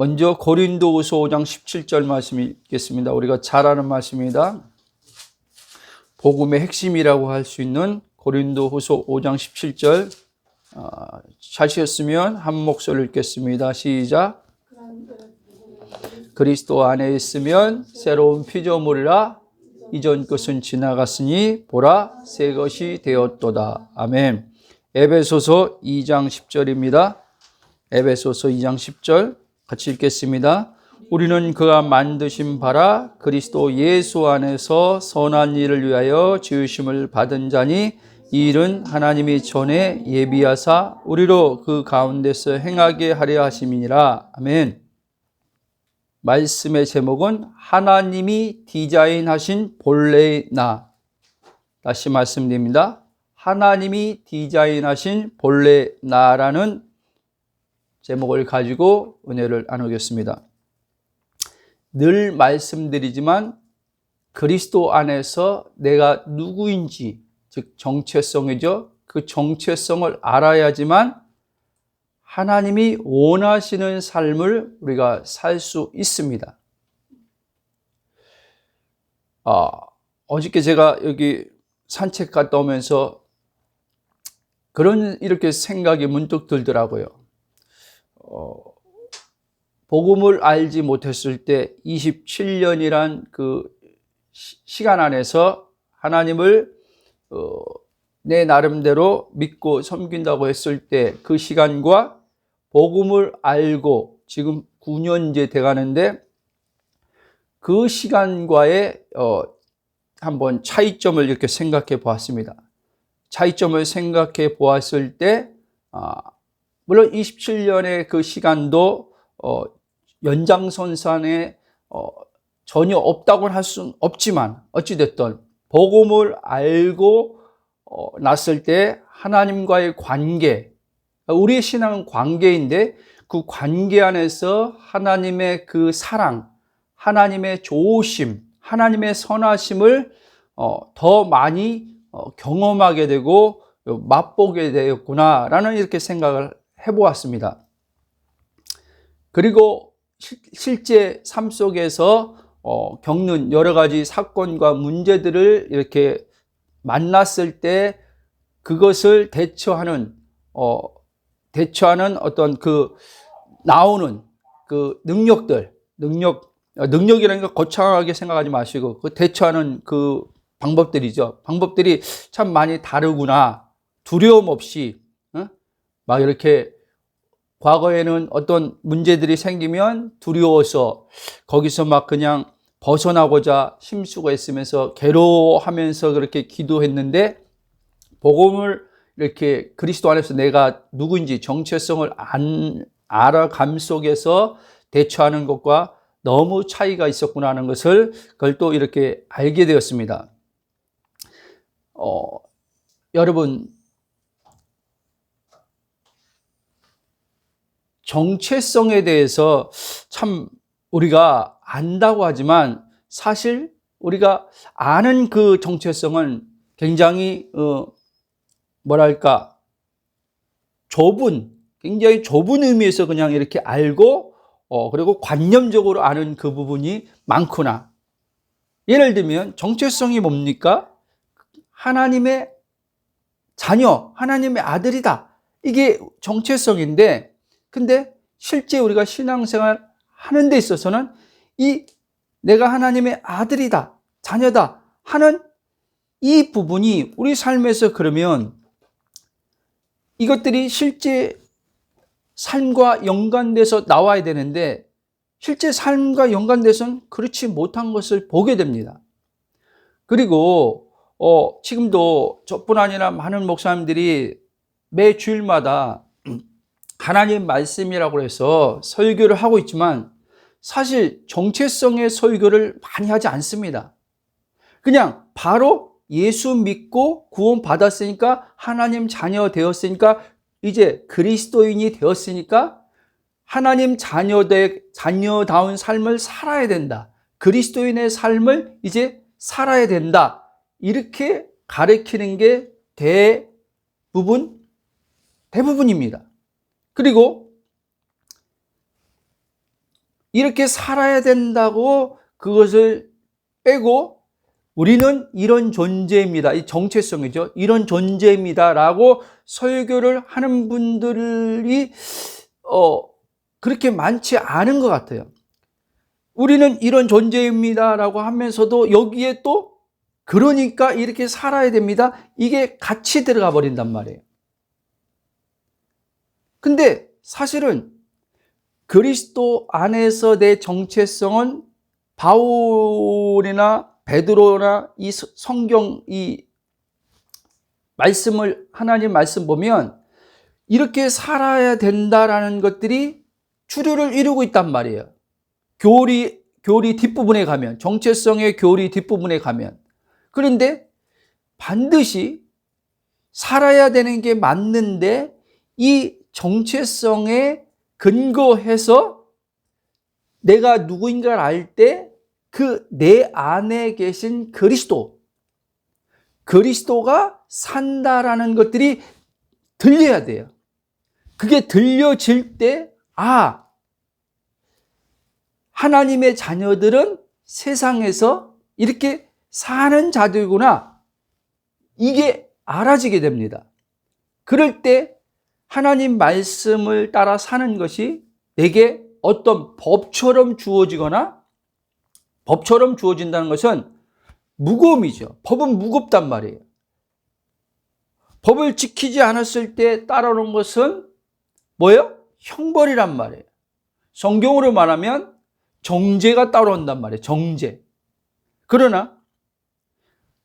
먼저 고린도후서 5장 17절 말씀 읽겠습니다. 우리가 잘 아는 말씀입니다. 복음의 핵심이라고 할 수 있는 고린도후서 5장 17절 찾으셨으면 한 목소리를 읽겠습니다. 시작. 그리스도 안에 있으면 새로운 피조물이라 이전 것은 지나갔으니 보라 새 것이 되었도다. 아멘. 에베소서 2장 10절입니다. 에베소서 2장 10절 같이 읽겠습니다. 우리는 그가 만드신 바라 그리스도 예수 안에서 선한 일을 위하여 지으심을 받은 자니 이 일은 하나님이 전에 예비하사 우리로 그 가운데서 행하게 하려 하심이니라. 아멘. 말씀의 제목은 하나님이 디자인하신 본래의 나. 다시 말씀드립니다. 하나님이 디자인하신 본래의 나라는 제목을 가지고 은혜를 나누겠습니다. 늘 말씀드리지만 그리스도 안에서 내가 누구인지, 즉 정체성이죠. 그 정체성을 알아야지만 하나님이 원하시는 삶을 우리가 살 수 있습니다. 어저께 제가 여기 산책 갔다 오면서 이렇게 생각이 문득 들더라고요. 복음을 알지 못했을 때 27년이란 그 시간 안에서 하나님을 내 나름대로 믿고 섬긴다고 했을 때 그 시간과 복음을 알고 지금 9년째 돼가는데 그 시간과의 한번 차이점을 이렇게 생각해 보았습니다. 차이점을 생각해 보았을 때 물론 27년의 그 시간도 연장선상에 전혀 없다고는 할 수는 없지만 어찌됐든 복음을 알고 났을 때 하나님과의 관계, 우리의 신앙은 관계인데 그 관계 안에서 하나님의 그 사랑, 하나님의 좋으심, 하나님의 선하심을 더 많이 경험하게 되고 맛보게 되었구나라는 이렇게 생각을 해보았습니다. 그리고 실제 삶 속에서 겪는 여러 가지 사건과 문제들을 이렇게 만났을 때 그것을 대처하는 어떤 그 나오는 그 능력이라는 걸 거창하게 생각하지 마시고 그 대처하는 그 방법들이죠. 방법들이 참 많이 다르구나. 두려움 없이 막 이렇게 과거에는 어떤 문제들이 생기면 두려워서 거기서 막 그냥 벗어나고자 힘쓰고 있으면서 괴로워하면서 그렇게 기도했는데 복음을 이렇게 그리스도 안에서 내가 누구인지 정체성을 알아감 속에서 대처하는 것과 너무 차이가 있었구나 하는 것을 그걸 또 이렇게 알게 되었습니다. 여러분 정체성에 대해서 참 우리가 안다고 하지만 사실 우리가 아는 그 정체성은 굉장히 굉장히 좁은 의미에서 그냥 이렇게 알고 그리고 관념적으로 아는 그 부분이 많구나. 예를 들면 정체성이 뭡니까? 하나님의 자녀, 하나님의 아들이다. 이게 정체성인데 근데 실제 우리가 신앙생활 하는 데 있어서는 내가 하나님의 아들이다, 자녀다 하는 이 부분이 우리 삶에서 그러면 이것들이 실제 삶과 연관돼서 나와야 되는데 실제 삶과 연관돼서는 그렇지 못한 것을 보게 됩니다. 그리고 지금도 저뿐 아니라 많은 목사님들이 매 주일마다 하나님 말씀이라고 해서 설교를 하고 있지만 사실 정체성의 설교를 많이 하지 않습니다. 그냥 바로 예수 믿고 구원 받았으니까 하나님 자녀 되었으니까 이제 그리스도인이 되었으니까 하나님 자녀다운 삶을 살아야 된다. 그리스도인의 삶을 이제 살아야 된다. 이렇게 가르치는 게 대부분입니다. 그리고 이렇게 살아야 된다고 그것을 빼고 우리는 이런 존재입니다. 이 정체성이죠. 이런 존재입니다라고 설교를 하는 분들이 그렇게 많지 않은 것 같아요. 우리는 이런 존재입니다라고 하면서도 여기에 또 그러니까 이렇게 살아야 됩니다. 이게 같이 들어가 버린단 말이에요. 근데 사실은 그리스도 안에서 내 정체성은 바울이나 베드로나 이 성경 이 말씀을 하나님 말씀 보면 이렇게 살아야 된다라는 것들이 주류를 이루고 있단 말이에요. 교리 뒷부분에 가면 정체성의 교리 뒷부분에 가면 그런데 반드시 살아야 되는 게 맞는데 이 정체성에 근거해서 내가 누구인가를 알 때 그 내 안에 계신 그리스도가 산다라는 것들이 들려야 돼요. 그게 들려질 때 하나님의 자녀들은 세상에서 이렇게 사는 자들구나. 이게 알아지게 됩니다. 그럴 때 하나님 말씀을 따라 사는 것이 내게 어떤 법처럼 주어지거나 법처럼 주어진다는 것은 무거움이죠. 법은 무겁단 말이에요. 법을 지키지 않았을 때 따라오는 것은 뭐예요? 형벌이란 말이에요. 성경으로 말하면 정죄가 따라온단 말이에요. 정죄. 그러나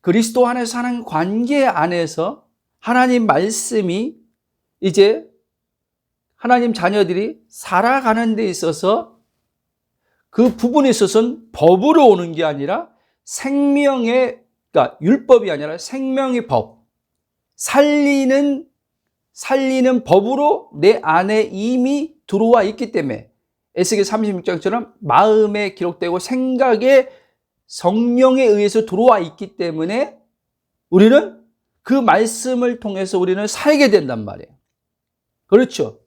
그리스도 안에 사는 관계 안에서 하나님 말씀이 이제 하나님 자녀들이 살아가는 데 있어서 그 부분에 있어서는 법으로 오는 게 아니라 그러니까 율법이 아니라 생명의 법, 살리는 법으로 내 안에 이미 들어와 있기 때문에 에스겔 36장처럼 마음에 기록되고 생각에 성령에 의해서 들어와 있기 때문에 우리는 그 말씀을 통해서 우리는 살게 된단 말이에요. 그렇죠.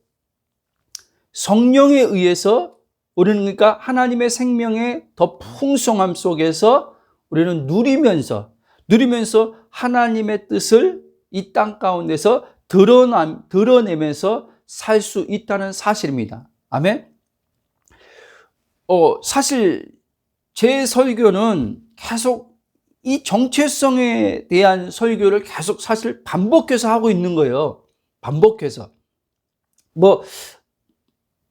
성령에 의해서 우리는 그러니까 하나님의 생명의 더 풍성함 속에서 우리는 누리면서 하나님의 뜻을 이 땅 가운데서 드러내면서 살 수 있다는 사실입니다. 아멘. 사실 제 설교는 계속 이 정체성에 대한 설교를 계속 사실 반복해서 하고 있는 거예요. 반복해서.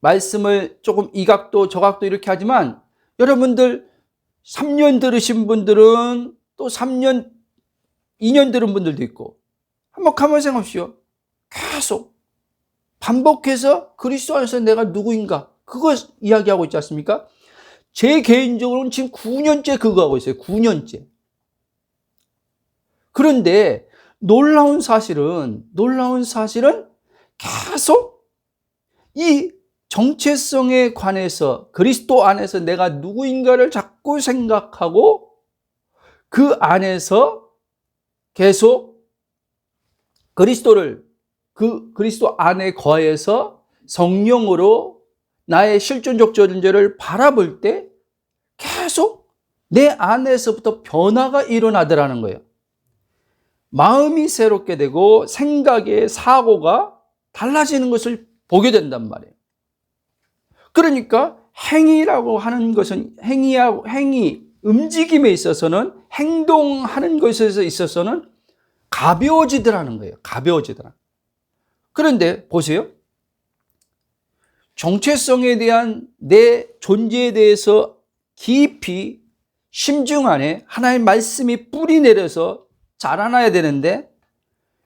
말씀을 조금 이 각도 저 각도 이렇게 하지만 여러분들 3년 들으신 분들은 또 3년, 2년 들은 분들도 있고 한번 가만히 생각하십시오. 계속 반복해서 그리스도 안에서 내가 누구인가 그거 이야기하고 있지 않습니까? 제 개인적으로는 지금 9년째 그거 하고 있어요. 9년째. 그런데 놀라운 사실은 계속 이 정체성에 관해서 그리스도 안에서 내가 누구인가를 자꾸 생각하고 그 안에서 계속 그리스도 안에 거해서 성령으로 나의 실존적 존재를 바라볼 때 계속 내 안에서부터 변화가 일어나더라는 거예요. 마음이 새롭게 되고 생각의 사고가 달라지는 것을 보게 된단 말이에요. 그러니까 행위라고 하는 것은 움직임에 있어서는 행동하는 것에 있어서는 가벼워지더라는 거예요. 가벼워지더라. 그런데 보세요. 정체성에 대한 내 존재에 대해서 깊이 심중 안에 하나님의 말씀이 뿌리 내려서 자라나야 되는데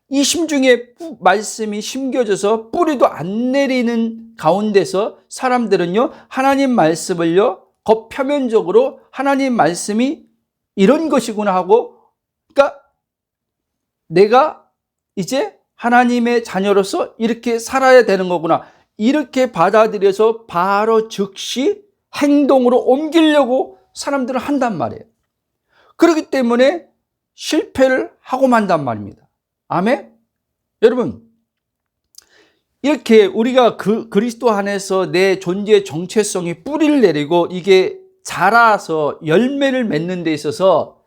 이 심중에 말씀이 심겨져서 뿌리도 안 내리는 가운데서 사람들은요 하나님 말씀을요 겉표면적으로 하나님 말씀이 이런 것이구나 하고 그러니까 내가 이제 하나님의 자녀로서 이렇게 살아야 되는 거구나 이렇게 받아들여서 바로 즉시 행동으로 옮기려고 사람들은 한단 말이에요. 그렇기 때문에 실패를 하고 만단 말입니다. 아멘? 여러분, 이렇게 우리가 그리스도 안에서 내 존재의 정체성이 뿌리를 내리고 이게 자라서 열매를 맺는 데 있어서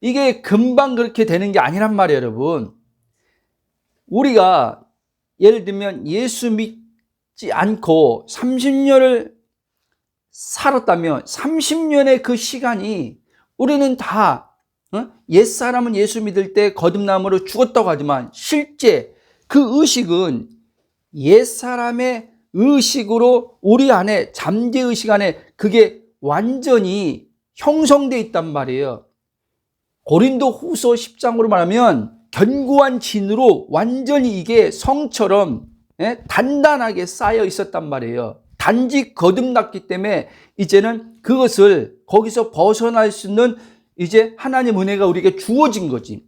이게 금방 그렇게 되는 게 아니란 말이에요, 여러분. 우리가 예를 들면 예수 믿지 않고 30년을 살았다면 30년의 그 시간이 우리는 다 옛사람은 예수 믿을 때 거듭남으로 죽었다고 하지만 실제 그 의식은 옛사람의 의식으로 우리 안에 잠재의식 안에 그게 완전히 형성되어 있단 말이에요. 고린도 후서 10장으로 말하면 견고한 진으로 완전히 이게 성처럼 단단하게 쌓여 있었단 말이에요. 단지 거듭났기 때문에 이제는 그것을 거기서 벗어날 수 있는 이제 하나님 은혜가 우리에게 주어진 거지.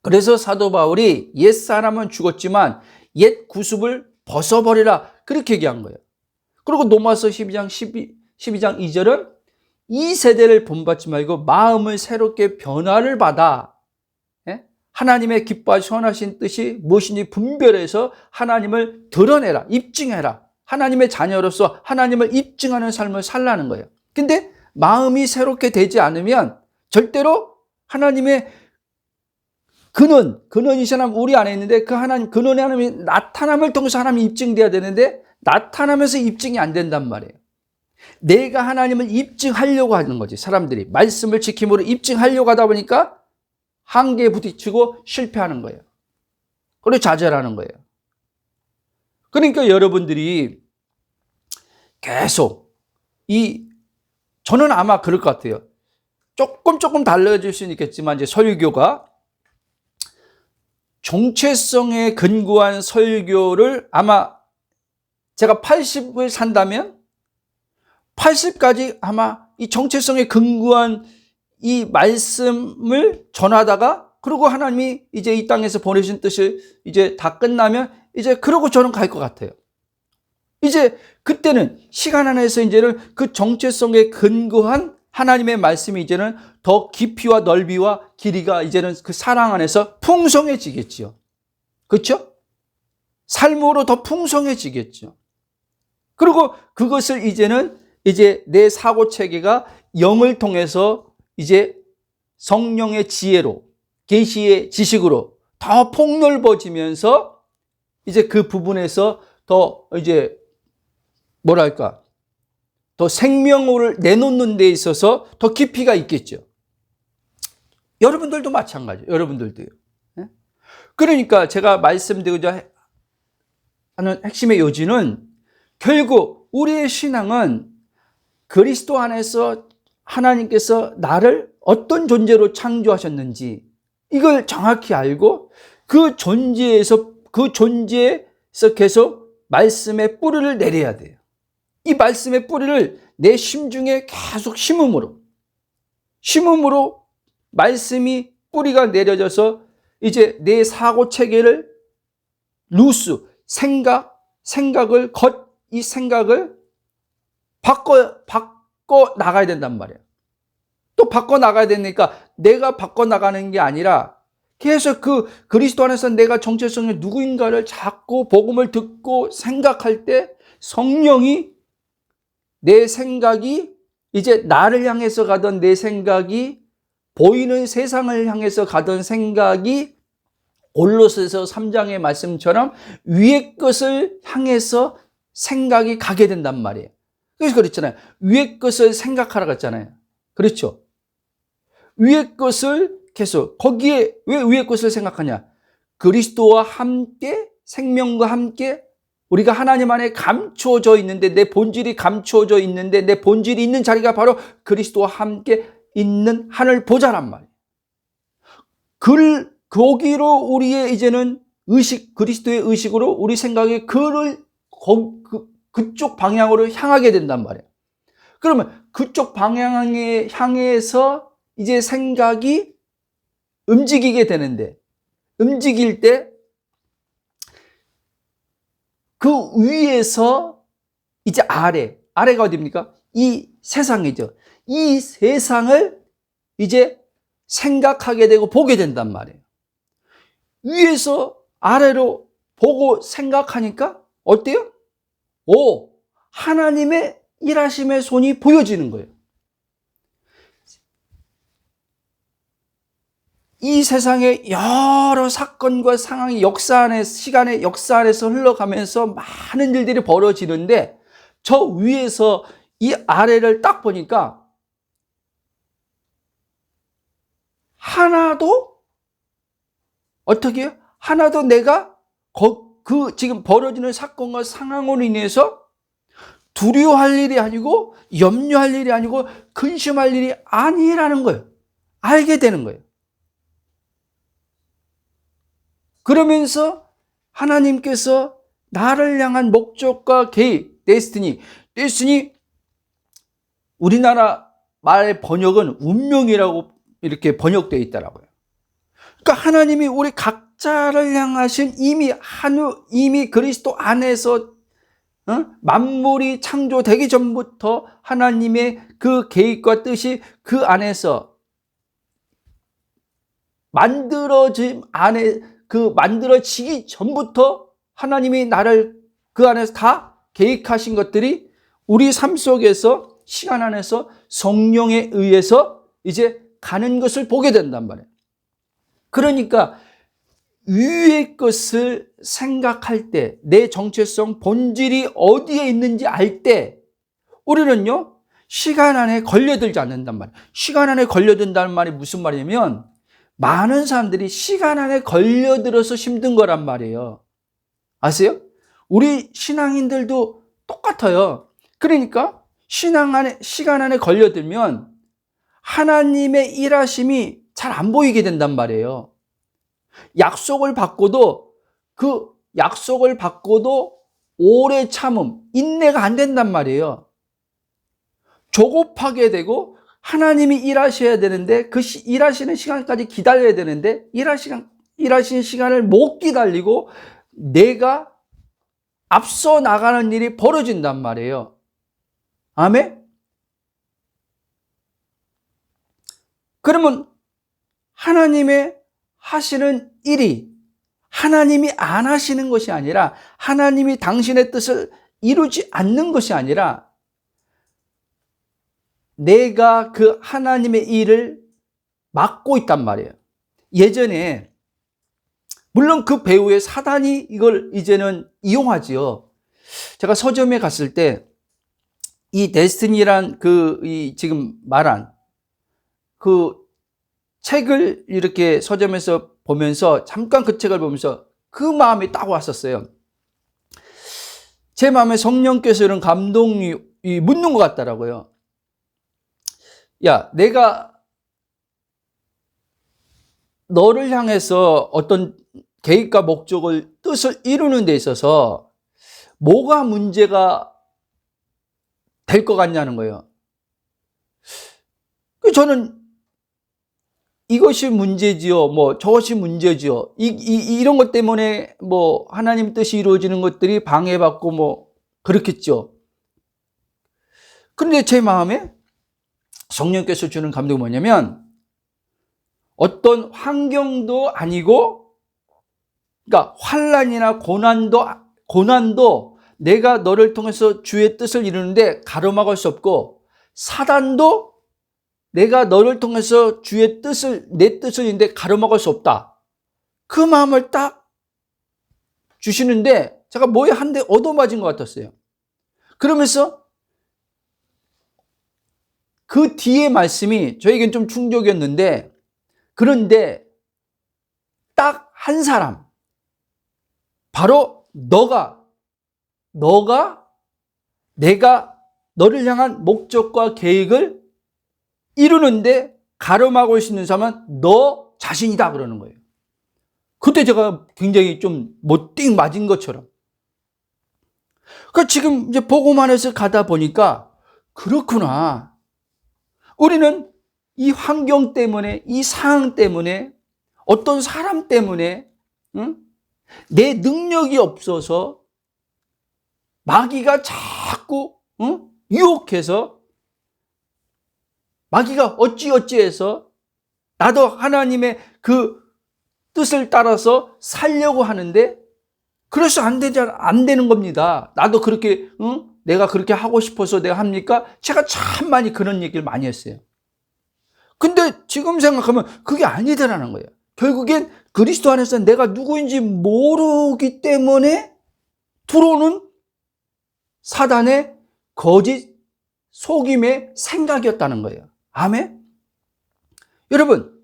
그래서 사도 바울이 옛사람은 죽었지만 옛 구습을 벗어버리라 그렇게 얘기한 거예요. 그리고 로마서 12장 2절은 이 세대를 본받지 말고 마음을 새롭게 변화를 받아 하나님의 기뻐하시고 선하신 뜻이 무엇인지 분별해서 하나님을 드러내라, 입증해라. 하나님의 자녀로서 하나님을 입증하는 삶을 살라는 거예요. 근데 마음이 새롭게 되지 않으면 절대로 하나님의 근원이 사람 우리 안에 있는데 그 하나님 근원의 하나님이 나타남을 통해서 하나님이 입증돼야 되는데 나타나면서 입증이 안 된단 말이에요. 내가 하나님을 입증하려고 하는 거지. 사람들이 말씀을 지킴으로 입증하려고 하다 보니까 한계에 부딪히고 실패하는 거예요. 그리고 좌절하는 거예요. 그러니까 여러분들이 계속 저는 아마 그럴 것 같아요. 조금 달라질 수는 있겠지만 이제 설교가 정체성에 근거한 설교를 아마 제가 80을 산다면 80까지 아마 이 정체성에 근거한 이 말씀을 전하다가 그리고 하나님이 이제 이 땅에서 보내신 뜻을 이제 다 끝나면 이제 그러고 저는 갈 것 같아요. 이제 그때는 시간 안에서 이제는 그 정체성에 근거한 하나님의 말씀이 이제는 더 깊이와 넓이와 길이가 이제는 그 사랑 안에서 풍성해지겠지요. 그렇죠? 삶으로 더 풍성해지겠죠. 그리고 그것을 이제는 이제 내 사고 체계가 영을 통해서 이제 성령의 지혜로 계시의 지식으로 더 폭넓어지면서 이제 그 부분에서 더 이제 뭐랄까 더 생명을 내놓는 데 있어서 더 깊이가 있겠죠. 여러분들도 마찬가지예요. 여러분들도요. 그러니까 제가 말씀드리고자 하는 핵심의 요지는 결국 우리의 신앙은 그리스도 안에서 하나님께서 나를 어떤 존재로 창조하셨는지 이걸 정확히 알고 그 존재에서 계속 말씀의 뿌리를 내려야 돼요. 이 말씀의 뿌리를 내 심중에 계속 심음으로 말씀이 뿌리가 내려져서 이제 내 사고 체계를 이 생각을 바꿔 나가야 된단 말이에요. 또 바꿔 나가야 되니까 내가 바꿔 나가는 게 아니라 계속 그 그리스도 안에서 내가 정체성이 누구인가를 자꾸 복음을 듣고 생각할 때 성령이 내 생각이 이제 나를 향해서 가던 내 생각이 보이는 세상을 향해서 가던 생각이 골로새서 3장의 말씀처럼 위의 것을 향해서 생각이 가게 된단 말이에요. 그래서 그랬잖아요. 위의 것을 생각하라고 했잖아요. 그렇죠? 위의 것을 계속 거기에 왜 위의 것을 생각하냐? 그리스도와 함께 생명과 함께 우리가 하나님 안에 감추어져 있는데 내 본질이 감추어져 있는데 내 본질이 있는 자리가 바로 그리스도와 함께 있는 하늘 보좌란 말이에요. 거기로 우리의 이제는 그리스도의 의식으로 우리 생각이 그쪽 방향으로 향하게 된단 말이에요. 그러면 그쪽 방향에 향해서 이제 생각이 움직이게 되는데 움직일 때 그 위에서 이제 아래가 어디입니까? 이 세상이죠. 이 세상을 이제 생각하게 되고 보게 된단 말이에요. 위에서 아래로 보고 생각하니까 어때요? 오, 하나님의 일하심의 손이 보여지는 거예요. 이 세상의 여러 사건과 상황이 역사 안에, 시간의 역사 안에서 흘러가면서 많은 일들이 벌어지는데 저 위에서 이 아래를 딱 보니까 하나도 어떻게 해요? 하나도 내가 그 지금 벌어지는 사건과 상황으로 인해서 두려워할 일이 아니고 염려할 일이 아니고 근심할 일이 아니라는 거예요. 알게 되는 거예요. 그러면서 하나님께서 나를 향한 목적과 계획, 데스티니, 우리나라 말의 번역은 운명이라고 이렇게 번역되어 있더라고요. 그러니까 하나님이 우리 각자를 향하신 이미 그리스도 안에서 만물이 창조되기 전부터 하나님의 그 계획과 뜻이 그 안에서 만들어지기 전부터 하나님이 나를 그 안에서 다 계획하신 것들이 우리 삶 속에서 시간 안에서 성령에 의해서 이제 가는 것을 보게 된단 말이에요. 그러니까 위의 것을 생각할 때, 내 정체성, 본질이 어디에 있는지 알 때 우리는요 시간 안에 걸려들지 않는단 말이에요. 시간 안에 걸려든다는 말이 무슨 말이냐면 많은 사람들이 시간 안에 걸려들어서 힘든 거란 말이에요. 아세요? 우리 신앙인들도 똑같아요. 그러니까 시간 안에 걸려들면 하나님의 일하심이 잘 안 보이게 된단 말이에요. 약속을 받고도 오래 참음, 인내가 안 된단 말이에요. 조급하게 되고 하나님이 일하셔야 되는데 그 일하시는 시간까지 기다려야 되는데 일하시는 시간을 못 기다리고 내가 앞서 나가는 일이 벌어진단 말이에요. 아멘? 그러면 하나님의 하시는 일이 하나님이 안 하시는 것이 아니라 하나님이 당신의 뜻을 이루지 않는 것이 아니라 내가 그 하나님의 일을 맡고 있단 말이에요. 예전에 물론 그 배후에 사단이 이걸 이제는 이용하지요. 제가 서점에 갔을 때 이 데스티니란 지금 말한 그 책을 이렇게 서점에서 보면서 잠깐 그 책을 보면서 그 마음이 딱 왔었어요. 제 마음에 성령께서 이런 감동이 묻는 것 같더라고요. 야, 내가 너를 향해서 어떤 계획과 목적을, 뜻을 이루는 데 있어서 뭐가 문제가 될 것 같냐는 거예요. 저는 이것이 문제지요, 저것이 문제지요. 이런 것 때문에 하나님 뜻이 이루어지는 것들이 방해받고 그렇겠죠. 그런데 제 마음에 성령께서 주는 감동이 뭐냐면 어떤 환경도 아니고, 그러니까 환난이나 고난도 내가 너를 통해서 주의 뜻을 이루는데 가로막을 수 없고, 사단도 내가 너를 통해서 내 뜻을 이루는데 가로막을 수 없다. 그 마음을 딱 주시는데 제가 뭐에 한 대 얻어맞은 것 같았어요. 그러면서 그 뒤에 말씀이 저에겐 좀 충격이었는데, 그런데 딱 한 사람, 바로 내가 너를 향한 목적과 계획을 이루는데 가로막을 수 있는 사람은 너 자신이다 그러는 거예요. 그때 제가 굉장히 좀 띵 맞은 것처럼. 그러니까 지금 이제 복음 안에서 가다 보니까 그렇구나. 우리는 이 환경 때문에, 이 상황 때문에, 어떤 사람 때문에 내 능력이 없어서 마귀가 자꾸 유혹해서, 마귀가 어찌어찌해서 나도 하나님의 그 뜻을 따라서 살려고 하는데 그래서 안 되는 겁니다. 나도 그렇게, 응? 내가 그렇게 하고 싶어서 내가 합니까? 제가 참 많이 그런 얘기를 많이 했어요. 근데 지금 생각하면 그게 아니더라는 거예요. 결국엔 그리스도 안에서 내가 누구인지 모르기 때문에 들어오는 사단의 거짓 속임의 생각이었다는 거예요. 아멘? 여러분,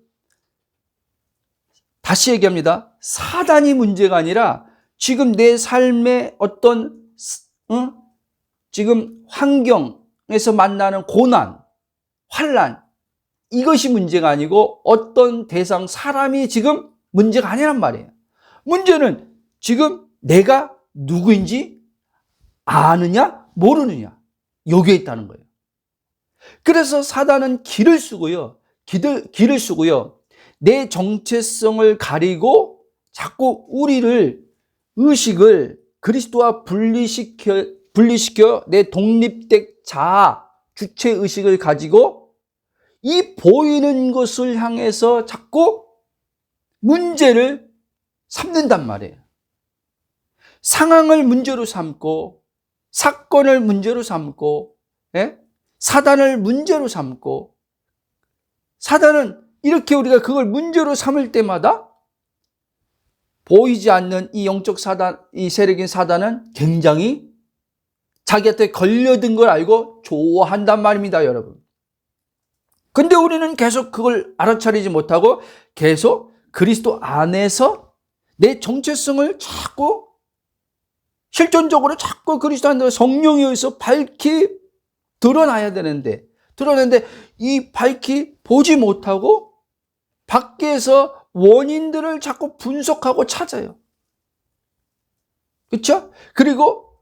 다시 얘기합니다. 사단이 문제가 아니라 지금 내 삶의 어떤 지금 환경에서 만나는 고난, 환난, 이것이 문제가 아니고 어떤 대상, 사람이 지금 문제가 아니란 말이에요. 문제는 지금 내가 누구인지 아느냐 모르느냐, 여기에 있다는 거예요. 그래서 사단은 길을 쓰고요. 길을 쓰고요. 내 정체성을 가리고 자꾸 우리를, 의식을 그리스도와 분리시켜 내 독립된 자아, 주체의식을 가지고 이 보이는 것을 향해서 자꾸 문제를 삼는단 말이에요. 상황을 문제로 삼고, 사건을 문제로 삼고, 사단을 문제로 삼고, 사단은 이렇게 우리가 그걸 문제로 삼을 때마다 보이지 않는 이 영적 사단, 이 세력인 사단은 굉장히 자기한테 걸려든 걸 알고 좋아한단 말입니다, 여러분. 근데 우리는 계속 그걸 알아차리지 못하고 계속 그리스도 안에서 내 정체성을 자꾸 실존적으로 자꾸 그리스도 안에서 성령에 의해서 밝히 드러내는데 이 밝히 보지 못하고 밖에서 원인들을 자꾸 분석하고 찾아요. 그렇죠? 그리고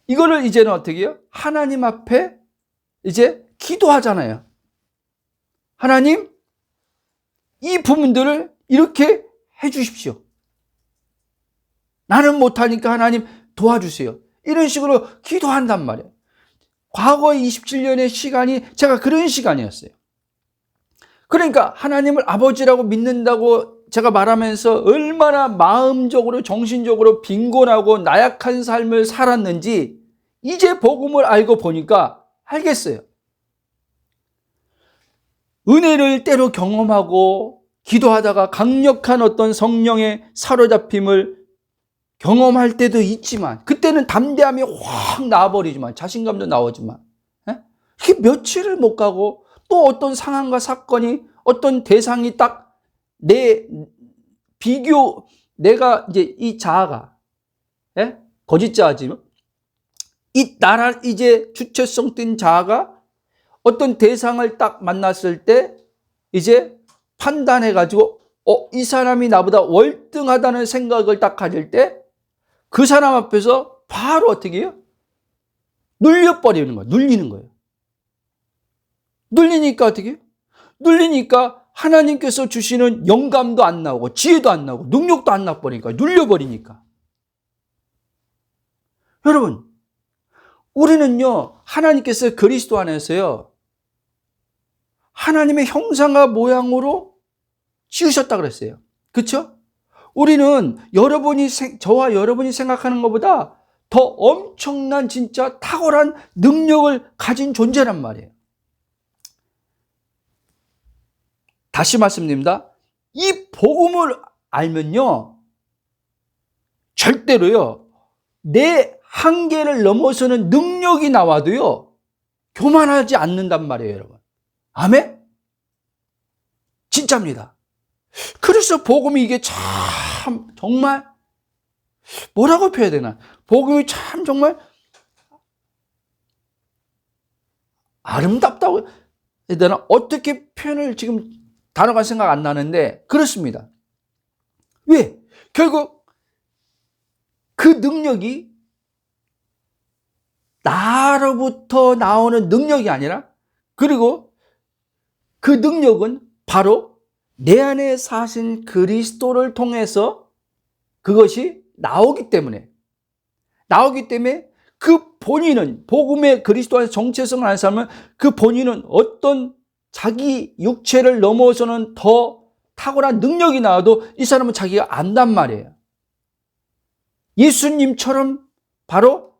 이거를 이제는 어떻게 해요? 하나님 앞에 이제 기도하잖아요. 하나님, 이 부분들을 이렇게 해 주십시오. 나는 못하니까 하나님 도와주세요. 이런 식으로 기도한단 말이에요. 과거의 27년의 시간이 제가 그런 시간이었어요. 그러니까 하나님을 아버지라고 믿는다고 제가 말하면서 얼마나 마음적으로 정신적으로 빈곤하고 나약한 삶을 살았는지 이제 복음을 알고 보니까 알겠어요. 은혜를 때로 경험하고 기도하다가 강력한 어떤 성령의 사로잡힘을 경험할 때도 있지만, 그때는 담대함이 확 나와버리지만, 자신감도 나오지만, 이게 며칠을 못 가고 또 어떤 상황과 사건이, 어떤 대상이 딱 내가 이제 이 자아가, 거짓 자아지만, 이 나라 이제 주체성 띈 자아가 어떤 대상을 딱 만났을 때 이제 판단해가지고 이 사람이 나보다 월등하다는 생각을 딱 가질 때 그 사람 앞에서 바로 어떻게 해요? 눌려버리는 거예요. 눌리는 거예요. 눌리니까 어떻게 해요? 눌리니까 하나님께서 주시는 영감도 안 나오고 지혜도 안 나오고 능력도 안 나버리니까, 눌려버리니까. 여러분, 우리는요, 하나님께서 그리스도 안에서요, 하나님의 형상과 모양으로 지으셨다 그랬어요. 그렇죠? 우리는 저와 여러분이 생각하는 것보다 더 엄청난 진짜 탁월한 능력을 가진 존재란 말이에요. 다시 말씀드립니다. 이 복음을 알면요, 절대로요, 내 한계를 넘어서는 능력이 나와도요, 교만하지 않는단 말이에요, 여러분. 아멘? 진짜입니다. 그래서 복음이 이게 참 정말 뭐라고 표현해야 되나? 복음이 참 정말 아름답다고 해야 되나? 어떻게 표현을 지금 단어가 생각 안 나는데 그렇습니다. 왜? 결국 그 능력이 나로부터 나오는 능력이 아니라, 그리고 그 능력은 바로 내 안에 사신 그리스도를 통해서 그것이 나오기 때문에 그 본인은, 복음의 그리스도 안에서 정체성을 아는 사람은 그 본인은 어떤 자기 육체를 넘어서는 더 탁월한 능력이 나와도 이 사람은 자기가 안단 말이에요. 예수님처럼 바로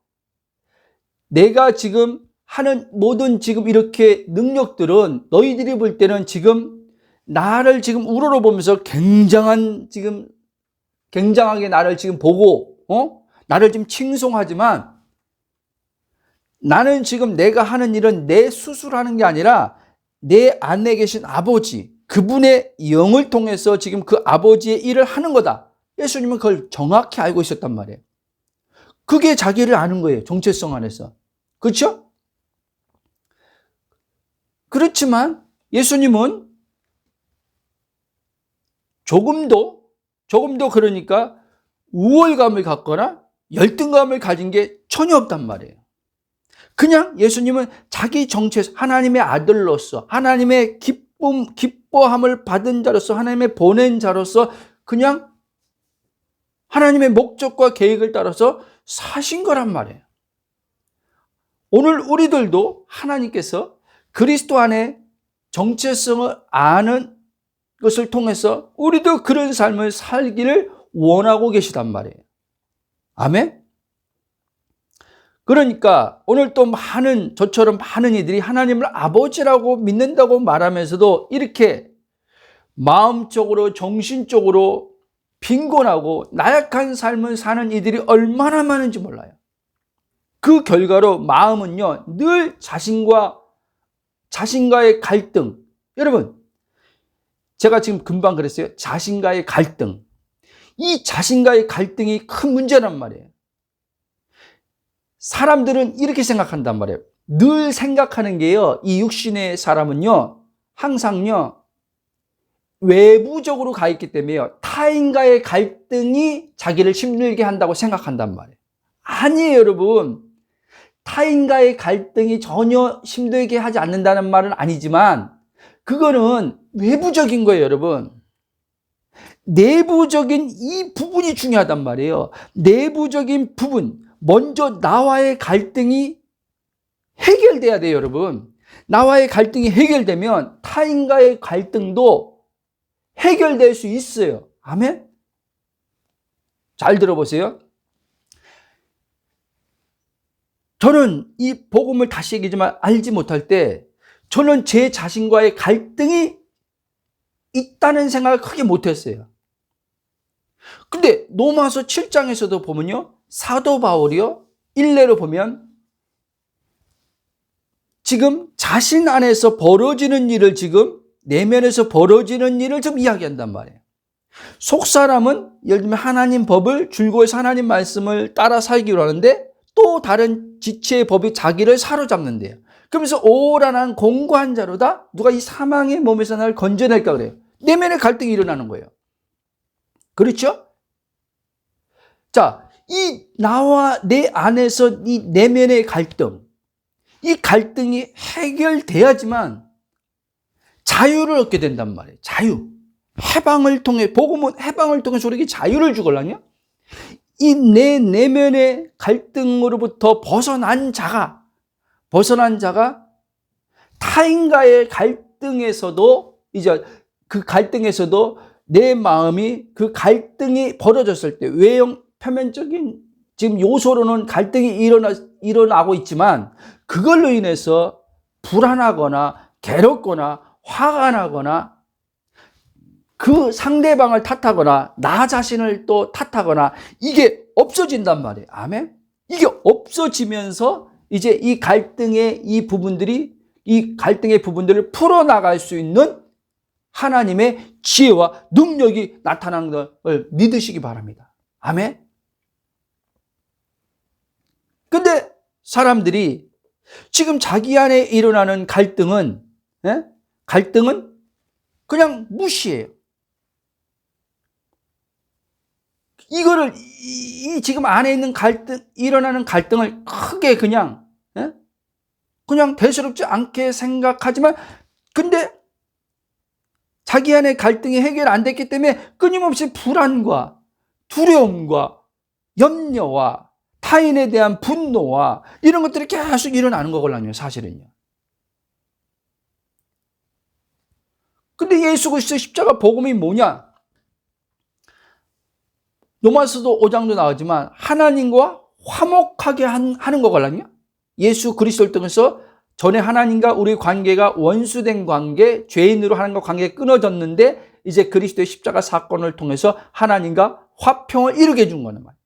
내가 지금 하는 모든 지금 이렇게 능력들은 너희들이 볼 때는 지금 나를 지금 우러러보면서 굉장하게 나를 지금 보고, 나를 지금 칭송하지만 나는 지금 내가 하는 일은 내 스스로 하는 게 아니라 내 안에 계신 아버지, 그분의 영을 통해서 지금 그 아버지의 일을 하는 거다. 예수님은 그걸 정확히 알고 있었단 말이에요. 그게 자기를 아는 거예요. 정체성 안에서. 그렇죠? 그렇지만 예수님은 조금도 그러니까 우월감을 갖거나 열등감을 가진 게 전혀 없단 말이에요. 그냥 예수님은 자기 정체성, 하나님의 아들로서, 하나님의 기뻐함을 받은 자로서, 하나님의 보낸 자로서 그냥 하나님의 목적과 계획을 따라서 사신 거란 말이에요. 오늘 우리들도 하나님께서 그리스도 안에 정체성을 아는 것을 통해서 우리도 그런 삶을 살기를 원하고 계시단 말이에요. 아멘? 그러니까 오늘 또 저처럼 많은 이들이 하나님을 아버지라고 믿는다고 말하면서도 이렇게 마음적으로, 정신적으로 빈곤하고 나약한 삶을 사는 이들이 얼마나 많은지 몰라요. 그 결과로 마음은요, 늘 자신과의 갈등. 여러분, 제가 지금 금방 그랬어요. 자신과의 갈등. 이 자신과의 갈등이 큰 문제란 말이에요. 사람들은 이렇게 생각한단 말이에요. 늘 생각하는 게요, 이 육신의 사람은요, 항상요, 외부적으로 가 있기 때문에요, 타인과의 갈등이 자기를 힘들게 한다고 생각한단 말이에요. 아니에요, 여러분. 타인과의 갈등이 전혀 힘들게 하지 않는다는 말은 아니지만 그거는 외부적인 거예요, 여러분. 내부적인 이 부분이 중요하단 말이에요. 내부적인 부분, 먼저 나와의 갈등이 해결돼야 돼요, 여러분. 나와의 갈등이 해결되면 타인과의 갈등도 해결될 수 있어요. 아멘? 잘 들어보세요. 저는 이 복음을 다시 얘기하지만 알지 못할 때 저는 제 자신과의 갈등이 있다는 생각을 크게 못했어요. 근데 로마서 7장에서도 보면요, 사도 바울이요, 일례로 보면 지금 자신 안에서 벌어지는 일을 지금 내면에서 벌어지는 일을 좀 이야기한단 말이에요. 속 사람은 예를 들면 하나님 법을 줄고해서 하나님 말씀을 따라 살기로 하는데 또 다른 지체의 법이 자기를 사로잡는데요. 그러면서 오란한 공고한 자로다 누가 이 사망의 몸에서 나를 건져낼까 그래요. 내면의 갈등이 일어나는 거예요. 그렇죠? 자, 이 나와 내 안에서 이 내면의 갈등, 이 갈등이 해결돼야지만 자유를 얻게 된단 말이에요. 자유. 해방을 통해, 복음은 해방을 통해서 우리에게 자유를 주거든요. 이 내 내면의 갈등으로부터 벗어난 자가 타인과의 갈등에서도 이제 그 갈등에서도 내 마음이 그 갈등이 벌어졌을 때 외형 표면적인 지금 요소로는 갈등이 일어나고 있지만 그걸로 인해서 불안하거나 괴롭거나 화가 나거나 그 상대방을 탓하거나 나 자신을 또 탓하거나 이게 없어진단 말이에요. 아멘? 이게 없어지면서 이제 이 갈등의 부분들을 풀어나갈 수 있는 하나님의 지혜와 능력이 나타나는 걸 믿으시기 바랍니다. 아멘? 근데 사람들이 지금 자기 안에 일어나는 갈등은 그냥 무시해요. 이거를 지금 안에 있는 일어나는 갈등을 크게 그냥 대수롭지 않게 생각하지만 근데 자기 안에 갈등이 해결 안 됐기 때문에 끊임없이 불안과 두려움과 염려와 타인에 대한 분노와 이런 것들이 계속 일어나는 거거든요, 사실은요. 근데 예수 그리스도의 십자가 복음이 뭐냐? 로마서도 5장도 나오지만 하나님과 화목하게 하는 거거든요. 예수 그리스도를 통해서 전에 하나님과 우리의 관계가 원수된 관계, 죄인으로 하나님과 관계가 끊어졌는데 이제 그리스도의 십자가 사건을 통해서 하나님과 화평을 이루게 해준 거는 말이에요.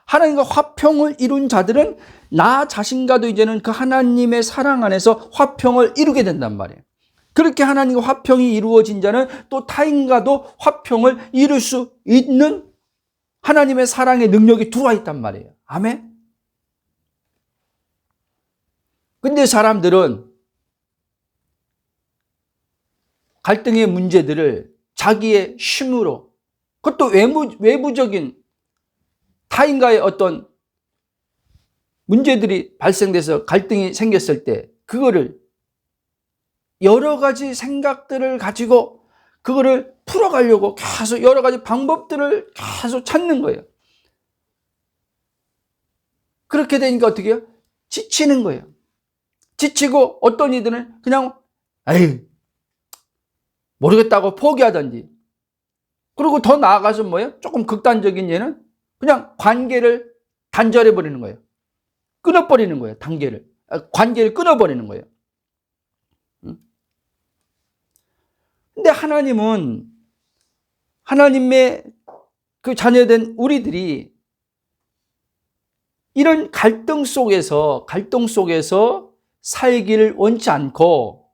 하나님과 화평을 이룬 자들은 나 자신과도 이제는 그 하나님의 사랑 안에서 화평을 이루게 된단 말이에요. 그렇게 하나님과 화평이 이루어진 자는 또 타인과도 화평을 이룰 수 있는 하나님의 사랑의 능력이 들어와 있단 말이에요. 아멘? 근데 사람들은 갈등의 문제들을 자기의 힘으로, 그것도 외부적인 타인과의 어떤 문제들이 발생돼서 갈등이 생겼을 때 그거를 여러 가지 생각들을 가지고 그거를 풀어가려고 계속 여러 가지 방법들을 계속 찾는 거예요. 그렇게 되니까 어떻게 해요? 지치는 거예요. 지치고 어떤 이들은 그냥 에이 모르겠다고 포기하든지, 그리고 더 나아가서 뭐예요? 조금 극단적인 예는 그냥 관계를 단절해 버리는 거예요. 끊어버리는 거예요. 관계를 끊어버리는 거예요. 근데 하나님은 하나님의 그 자녀된 우리들이 이런 갈등 속에서 살기를 원치 않고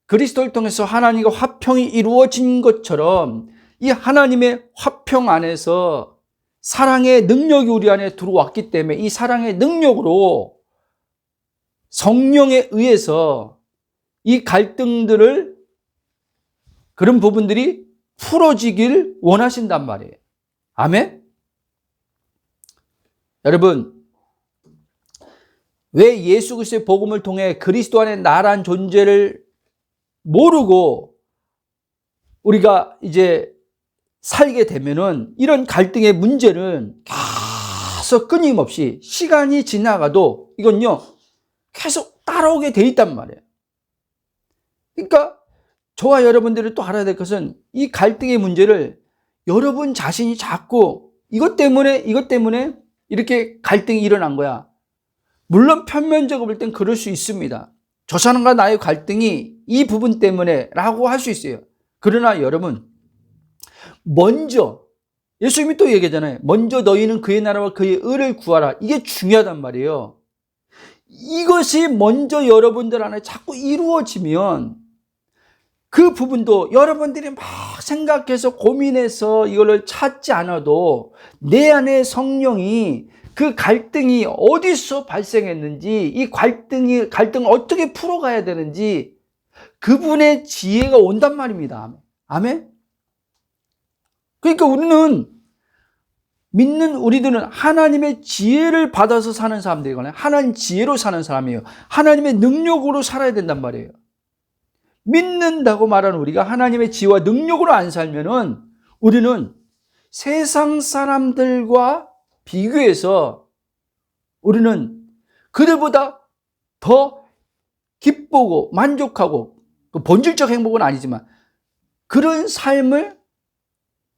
그리스도를 통해서 하나님과 화평이 이루어진 것처럼 이 하나님의 화평 안에서 사랑의 능력이 우리 안에 들어왔기 때문에 이 사랑의 능력으로 성령에 의해서 이 갈등들을, 그런 부분들이 풀어지길 원하신단 말이에요. 아멘? 여러분, 왜 예수 그리스도의 복음을 통해 그리스도 안에 나란 존재를 모르고 우리가 이제 살게 되면은 이런 갈등의 문제는 계속 끊임없이 시간이 지나가도 이건요 계속 따라오게 돼 있단 말이에요. 그러니까 저와 여러분들이 또 알아야 될 것은 이 갈등의 문제를 여러분 자신이 자꾸 이것 때문에 이렇게 갈등이 일어난 거야. 물론 표면적으로 볼 땐 그럴 수 있습니다. 저 사람과 나의 갈등이 이 부분 때문에 라고 할 수 있어요. 그러나 여러분, 먼저 예수님이 또 얘기하잖아요. 먼저 너희는 그의 나라와 그의 의를 구하라. 이게 중요하단 말이에요. 이것이 먼저 여러분들 안에 자꾸 이루어지면 그 부분도 여러분들이 막 생각해서 고민해서 이거를 찾지 않아도 내 안에 성령이 그 갈등이 어디서 발생했는지, 이 갈등을 어떻게 풀어가야 되는지 그분의 지혜가 온단 말입니다. 아멘? 그러니까 믿는 우리들은 하나님의 지혜를 받아서 사는 사람들이거든요. 하나님 지혜로 사는 사람이에요. 하나님의 능력으로 살아야 된단 말이에요. 믿는다고 말하는 우리가 하나님의 지혜와 능력으로 안 살면은 우리는 세상 사람들과 비교해서 우리는 그들보다 더 기쁘고 만족하고, 본질적 행복은 아니지만 그런 삶을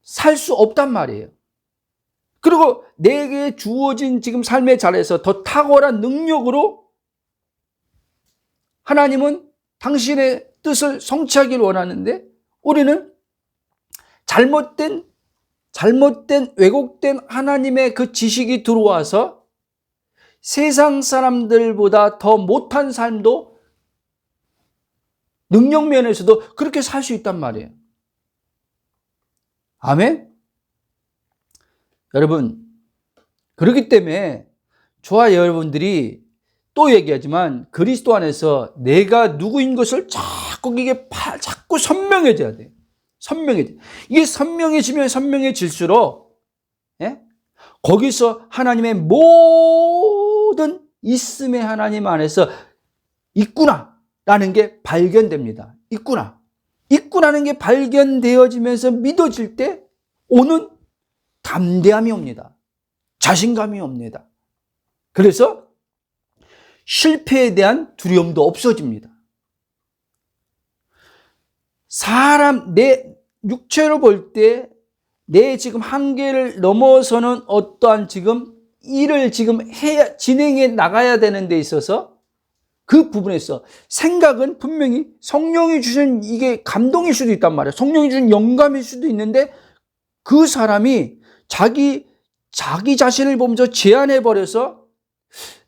살 수 없단 말이에요. 그리고 내게 주어진 지금 삶의 자리에서 더 탁월한 능력으로 하나님은 당신의 뜻을 성취하기를 원하는데 우리는 잘못된 왜곡된 하나님의 그 지식이 들어와서 세상 사람들보다 더 못한 삶도 능력 면에서도 그렇게 살 수 있단 말이에요. 아멘? 여러분, 그렇기 때문에 저와 여러분들이 또 얘기하지만 그리스도 안에서 내가 누구인 것을 자꾸 선명해져야 돼요. 이게 선명해질수록 거기서 하나님의 모든 있음의 하나님 안에서 있구나라는 게 발견됩니다. 있구나라는 게 발견되어지면서 믿어질 때 오는 담대함이 옵니다. 자신감이 옵니다. 그래서 실패에 대한 두려움도 없어집니다. 내 육체로 볼 때 내 지금 한계를 넘어서는 어떠한 지금 일을 지금 진행해 나가야 되는 데 있어서 그 부분에서 생각은 분명히 성령이 주신 이게 감동일 수도 있단 말이에요. 성령이 주신 영감일 수도 있는데 그 사람이 자기 자신을 보면서 제한해버려서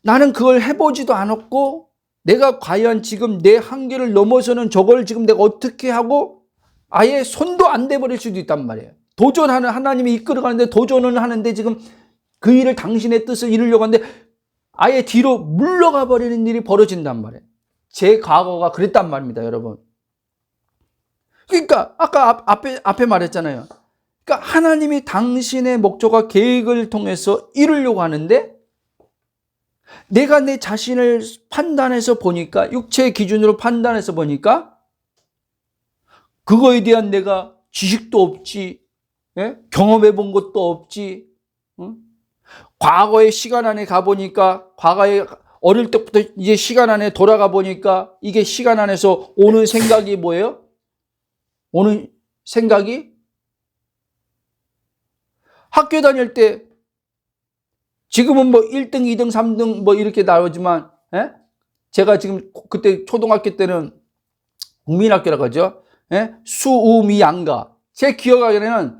나는 그걸 해보지도 않았고 내가 과연 지금 내 한계를 넘어서는 저걸 지금 내가 어떻게 하고 아예 손도 안 대버릴 수도 있단 말이에요. 도전하는 하나님이 이끌어가는데 도전은 하는데 지금 그 일을 당신의 뜻을 이루려고 하는데 아예 뒤로 물러가 버리는 일이 벌어진단 말이에요. 제 과거가 그랬단 말입니다, 여러분. 그러니까 아까 앞에 말했잖아요. 그러니까 하나님이 당신의 목적과 계획을 통해서 이루려고 하는데 내가 내 자신을 판단해서 보니까 육체의 기준으로 판단해서 보니까 그거에 대한 내가 지식도 없지, 경험해 본 것도 없지, 과거의 시간 안에 가보니까 과거에 어릴 때부터 이제 시간 안에 돌아가 보니까 이게 시간 안에서 오는 생각이 뭐예요? 오는 생각이 학교 다닐 때 지금은 뭐 1등, 2등, 3등 뭐 이렇게 나오지만 제가 지금 그때 초등학교 때는 국민학교라고 하죠. 수우미양가. 제 기억에는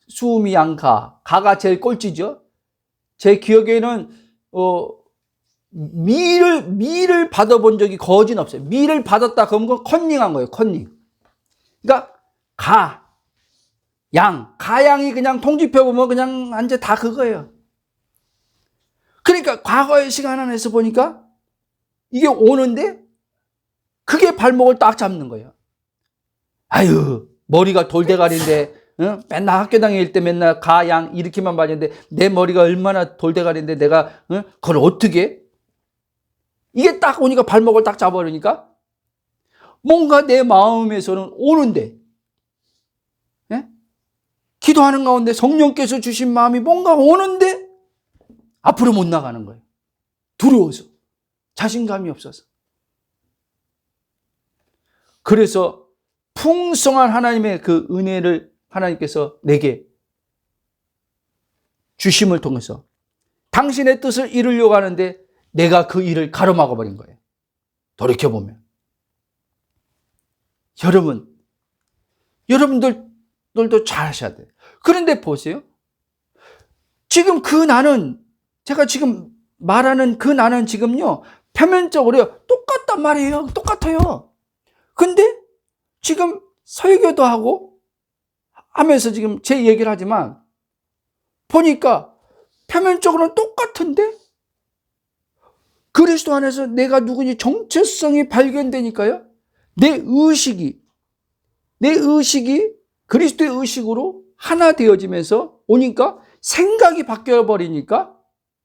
수우미양가. 가가 제일 꼴찌죠. 제 기억에는 미를 받아본 적이 거진 없어요. 미를 받았다 그러면 컨닝한 거예요. 컨닝. 그러니까 가양이 그냥 통지표 보면 그냥 이제 다 그거예요. 그러니까 과거의 시간 안에서 보니까 이게 오는데 그게 발목을 딱 잡는 거예요. 아유, 머리가 돌대가리인데 맨날 학교 다닐 때 맨날 가양 이렇게만 봤는데 내 머리가 얼마나 돌대가리인데 내가 그걸 어떻게 이게 딱 오니까 발목을 딱 잡아버리니까 뭔가 내 마음에서는 오는데 기도하는 가운데 성령께서 주신 마음이 뭔가 오는데 앞으로 못 나가는 거예요. 두려워서 자신감이 없어서. 그래서 풍성한 하나님의 그 은혜를 하나님께서 내게 주심을 통해서 당신의 뜻을 이루려고 하는데 내가 그 일을 가로막아 버린 거예요. 돌이켜보면. 여러분들도 잘 하셔야 돼요. 그런데 보세요. 지금 그 나는, 제가 지금 말하는 그 나는 지금요, 표면적으로 똑같단 말이에요. 똑같아요. 근데 지금 설교도 하고 하면서 지금 제 얘기를 하지만 보니까 표면적으로는 똑같은데 그리스도 안에서 내가 누구니 정체성이 발견되니까요. 내 의식이 그리스도의 의식으로 하나 되어지면서 오니까 생각이 바뀌어버리니까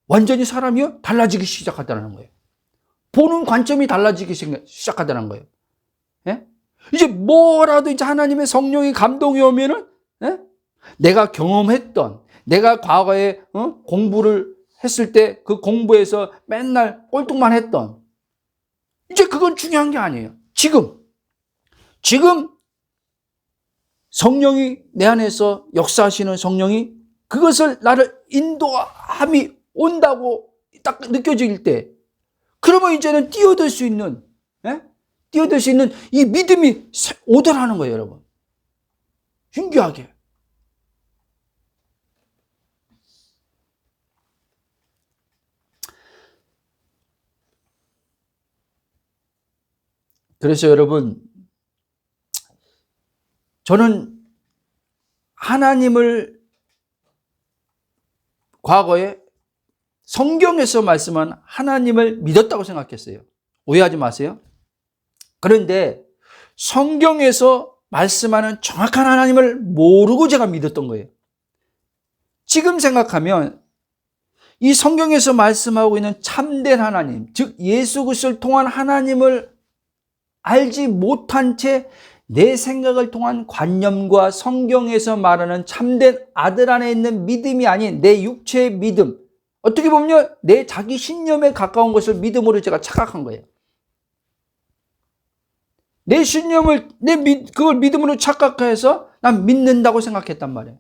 완전히 사람이 달라지기 시작하다는 거예요. 보는 관점이 달라지기 시작하다는 거예요. 이제 뭐라도 이제 하나님의 성령의 감동이 오면은 내가 경험했던, 내가 과거에 공부를 했을 때 그 공부에서 맨날 꼴뚱만 했던, 이제 그건 중요한 게 아니에요. 지금 성령이 내 안에서 역사하시는 성령이 그것을 나를 인도함이 온다고 딱 느껴질 때, 그러면 이제는 뛰어들 수 있는 이 믿음이 오더라는 거예요, 여러분. 신기하게. 그래서 여러분, 저는 하나님을 과거에 성경에서 말씀한 하나님을 믿었다고 생각했어요. 오해하지 마세요. 그런데 성경에서 말씀하는 정확한 하나님을 모르고 제가 믿었던 거예요. 지금 생각하면 이 성경에서 말씀하고 있는 참된 하나님, 즉 예수 그리스도를 통한 하나님을 알지 못한 채 내 생각을 통한 관념과 성경에서 말하는 참된 아들 안에 있는 믿음이 아닌 내 육체의 믿음, 어떻게 보면 내 자기 신념에 가까운 것을 믿음으로 제가 착각한 거예요. 내 신념을, 그걸 믿음으로 착각해서 난 믿는다고 생각했단 말이에요.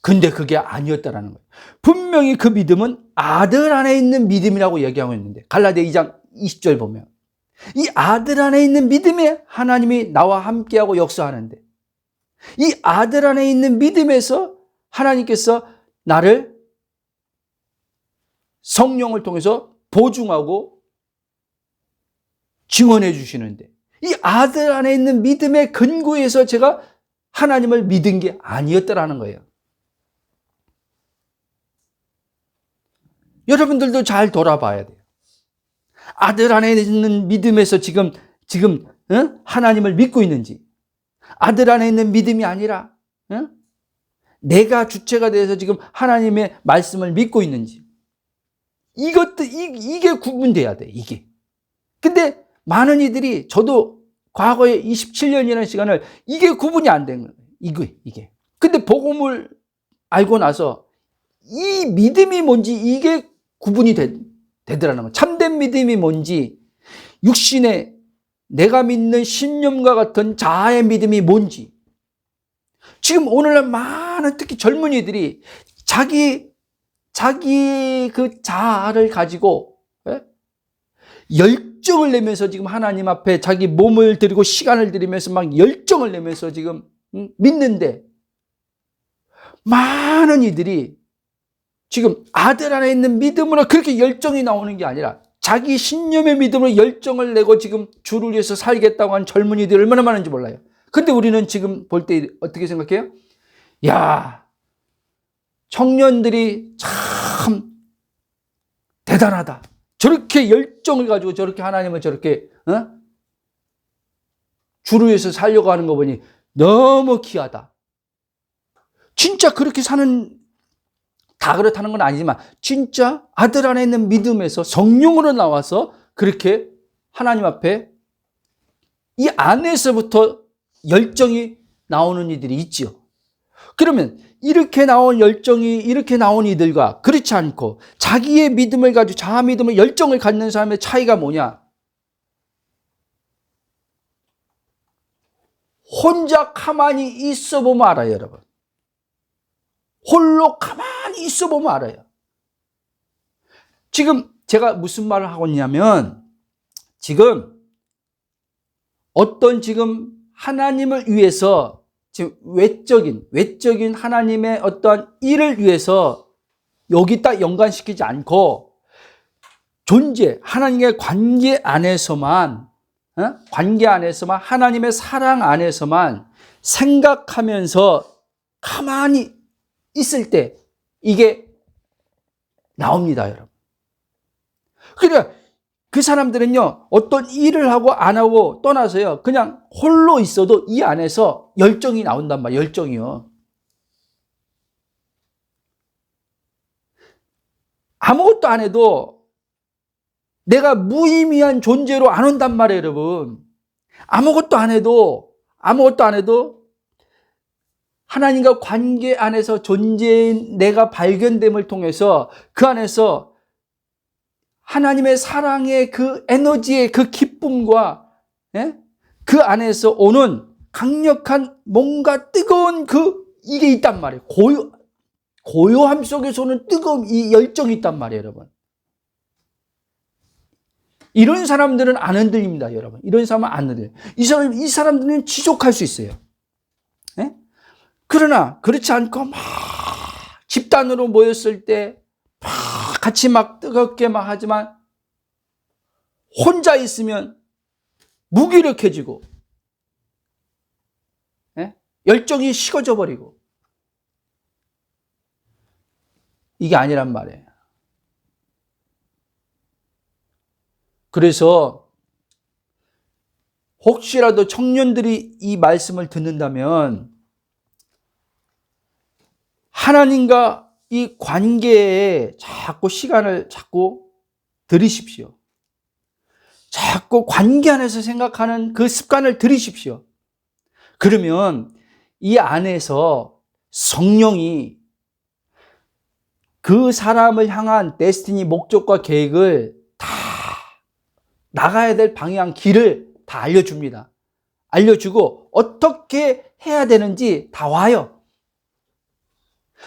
근데 그게 아니었다라는 거예요. 분명히 그 믿음은 아들 안에 있는 믿음이라고 얘기하고 있는데, 갈라디아 2장 20절 보면 이 아들 안에 있는 믿음에 하나님이 나와 함께하고 역사하는데, 이 아들 안에 있는 믿음에서 하나님께서 나를 성령을 통해서 보증하고 증언해 주시는데, 이 아들 안에 있는 믿음의 근거에서 제가 하나님을 믿은 게 아니었다라는 거예요. 여러분들도 잘 돌아봐야 돼요. 아들 안에 있는 믿음에서 지금 하나님을 믿고 있는지, 아들 안에 있는 믿음이 아니라 내가 주체가 돼서 지금 하나님의 말씀을 믿고 있는지, 이게 구분돼야 돼, 이게. 근데 많은 이들이, 저도 과거에 27년이라는 시간을 이게 구분이 안 된 거예요. 이게. 근데 복음을 알고 나서 이 믿음이 뭔지 이게 구분이 되더라는 거예요. 참된 믿음이 뭔지, 육신의 내가 믿는 신념과 같은 자아의 믿음이 뭔지. 지금 오늘날 많은 특히 젊은이들이 자기 그 자아를 가지고 열정을 내면서 지금 하나님 앞에 자기 몸을 드리고 시간을 들이면서 막 열정을 내면서 지금 믿는데, 많은 이들이 지금 아들 안에 있는 믿음으로 그렇게 열정이 나오는 게 아니라 자기 신념의 믿음으로 열정을 내고 지금 주를 위해서 살겠다고 한 젊은이들이 얼마나 많은지 몰라요. 근데 우리는 지금 볼 때 어떻게 생각해요? 야, 청년들이 참 대단하다. 저렇게 열정을 가지고 저렇게 하나님을 저렇게 주를 위해서 살려고 하는 거 보니 너무 귀하다. 진짜 그렇게 사는, 다 그렇다는 건 아니지만 진짜 아들 안에 있는 믿음에서 성령으로 나와서 그렇게 하나님 앞에 이 안에서부터 열정이 나오는 이들이 있지요. 그러면 이렇게 나온 열정이, 이렇게 나온 이들과 그렇지 않고 자기의 믿음을 가지고 자아 믿음을, 열정을 갖는 사람의 차이가 뭐냐? 혼자 가만히 있어 보면 알아요, 여러분. 홀로 가만히 있어 보면 알아요. 지금 제가 무슨 말을 하고 있냐면, 지금 어떤 지금 하나님을 위해서 지금 외적인 하나님의 어떤 일을 위해서 여기다 연관시키지 않고 존재, 하나님의 관계 안에서만 하나님의 사랑 안에서만 생각하면서 가만히 있을 때 이게 나옵니다, 여러분. 그러니까 그 사람들은요, 어떤 일을 하고 안 하고 떠나서요, 그냥 홀로 있어도 이 안에서 열정이 나온단 말이에요, 열정이요. 아무것도 안 해도 내가 무의미한 존재로 안 온단 말이에요, 여러분. 아무것도 안 해도 하나님과 관계 안에서 존재인 내가 발견됨을 통해서 그 안에서 하나님의 사랑의 그 에너지의 그 기쁨과 그 안에서 오는 강력한 뭔가 뜨거운 이게 있단 말이에요. 고요함 속에서 오는 뜨거운 이 열정이 있단 말이에요, 여러분. 이런 사람들은 안 흔들립니다, 여러분. 이런 사람은 안 흔들려요. 이 사람들은 지속할 수 있어요. 그러나 그렇지 않고 막 집단으로 모였을 때 막 같이 막 뜨겁게 막 하지만 혼자 있으면 무기력해지고 열정이 식어져 버리고, 이게 아니란 말이에요. 그래서 혹시라도 청년들이 이 말씀을 듣는다면 하나님과 이 관계에 자꾸 들이십시오. 자꾸 관계 안에서 생각하는 그 습관을 들이십시오. 그러면 이 안에서 성령이 그 사람을 향한 데스티니, 목적과 계획을 다 나가야 될 방향, 길을 다 알려줍니다. 알려주고 어떻게 해야 되는지 다 와요.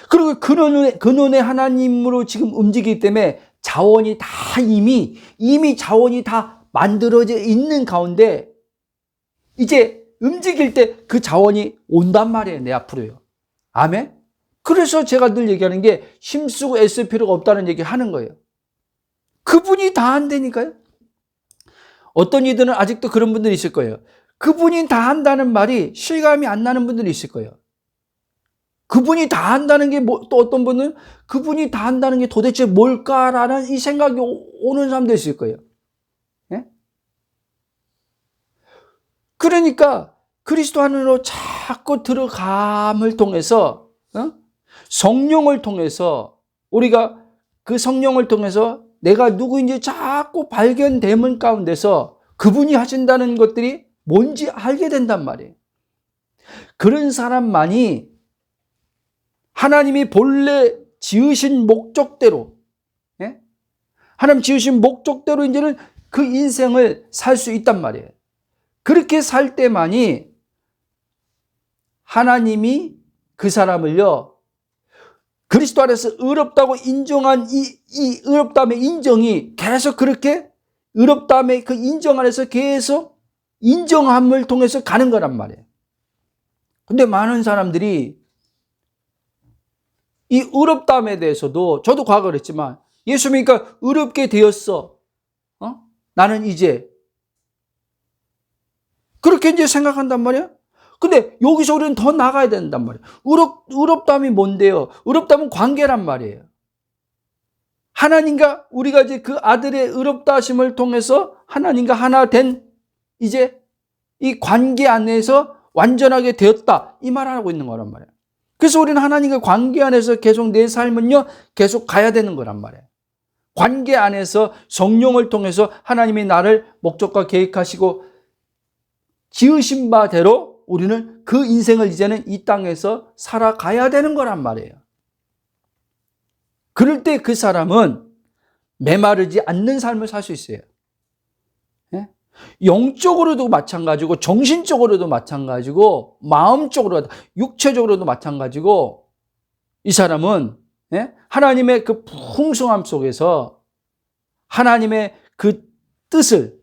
그리고 근원의 하나님으로 지금 움직이기 때문에 자원이 다 이미 자원이 다 만들어져 있는 가운데 이제 움직일 때 그 자원이 온단 말이에요. 내 앞으로요. 아멘? 그래서 제가 늘 얘기하는 게 힘쓰고 애쓸 필요가 없다는 얘기 하는 거예요. 그분이 다 한다니까요. 어떤 이들은 아직도 그런 분들이 있을 거예요. 그분이 다 한다는 말이 실감이 안 나는 분들이 있을 거예요. 그분이 다 한다는 게 또 어떤 분은 그분이 다 한다는 게 도대체 뭘까라는 이 생각이 오는 사람도 있을 거예요. 예? 그러니까 그리스도 안으로 자꾸 들어감을 통해서 성령을 통해서 우리가 그 성령을 통해서 내가 누구인지 자꾸 발견되는 가운데서 그분이 하신다는 것들이 뭔지 알게 된단 말이에요. 그런 사람만이 하나님이 본래 지으신 목적대로, 하나님 지으신 목적대로 이제는 그 인생을 살 수 있단 말이에요. 그렇게 살 때만이 하나님이 그 사람을요, 그리스도 안에서 의롭다고 인정한 이 의롭다함의 인정이 계속 그렇게 의롭다함의 그 인정 안에서 계속 인정함을 통해서 가는 거란 말이에요. 근데 많은 사람들이 이 의롭다함에 대해서도 저도 과거 그랬지만 예수 믿으니까 의롭게 되었어. 나는 이제 그렇게 이제 생각한단 말이야. 근데 여기서 우리는 더 나가야 된단 말이에요. 의롭다함이 뭔데요? 의롭다함은 관계란 말이에요. 하나님과 우리가 이제 그 아들의 의롭다 하심을 통해서 하나님과 하나 된 이제 이 관계 안에서 완전하게 되었다. 이 말을 하고 있는 거란 말이에요. 그래서 우리는 하나님과 관계 안에서 계속 내 삶은요, 계속 가야 되는 거란 말이에요. 관계 안에서 성령을 통해서 하나님이 나를 목적과 계획하시고 지으신 바대로 우리는 그 인생을 이제는 이 땅에서 살아가야 되는 거란 말이에요. 그럴 때 그 사람은 메마르지 않는 삶을 살 수 있어요. 영적으로도 마찬가지고 정신적으로도 마찬가지고 마음적으로 육체적으로도 마찬가지고 이 사람은 하나님의 그 풍성함 속에서 하나님의 그 뜻을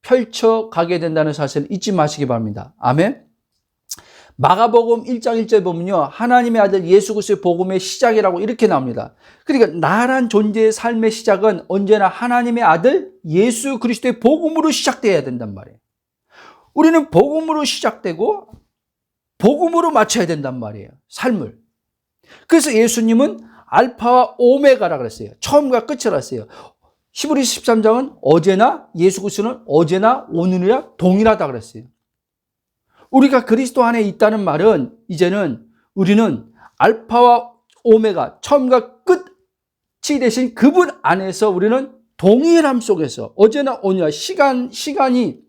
펼쳐가게 된다는 사실을 잊지 마시기 바랍니다. 아멘. 마가복음 1장 1절에 보면요, 하나님의 아들 예수 그리스도의 복음의 시작이라고 이렇게 나옵니다. 그러니까 나란 존재의 삶의 시작은 언제나 하나님의 아들 예수 그리스도의 복음으로 시작돼야 된단 말이에요. 우리는 복음으로 시작되고 복음으로 마쳐야 된단 말이에요, 삶을. 그래서 예수님은 알파와 오메가라 그랬어요. 처음과 끝이라 했어요. 히브리서 13장은 어제나 예수 그리스도는 어제나 오늘이라 동일하다 그랬어요. 우리가 그리스도 안에 있다는 말은 이제는 우리는 알파와 오메가, 처음과 끝이 되신 그분 안에서 우리는 동일함 속에서 어제나 오늘이라 시간이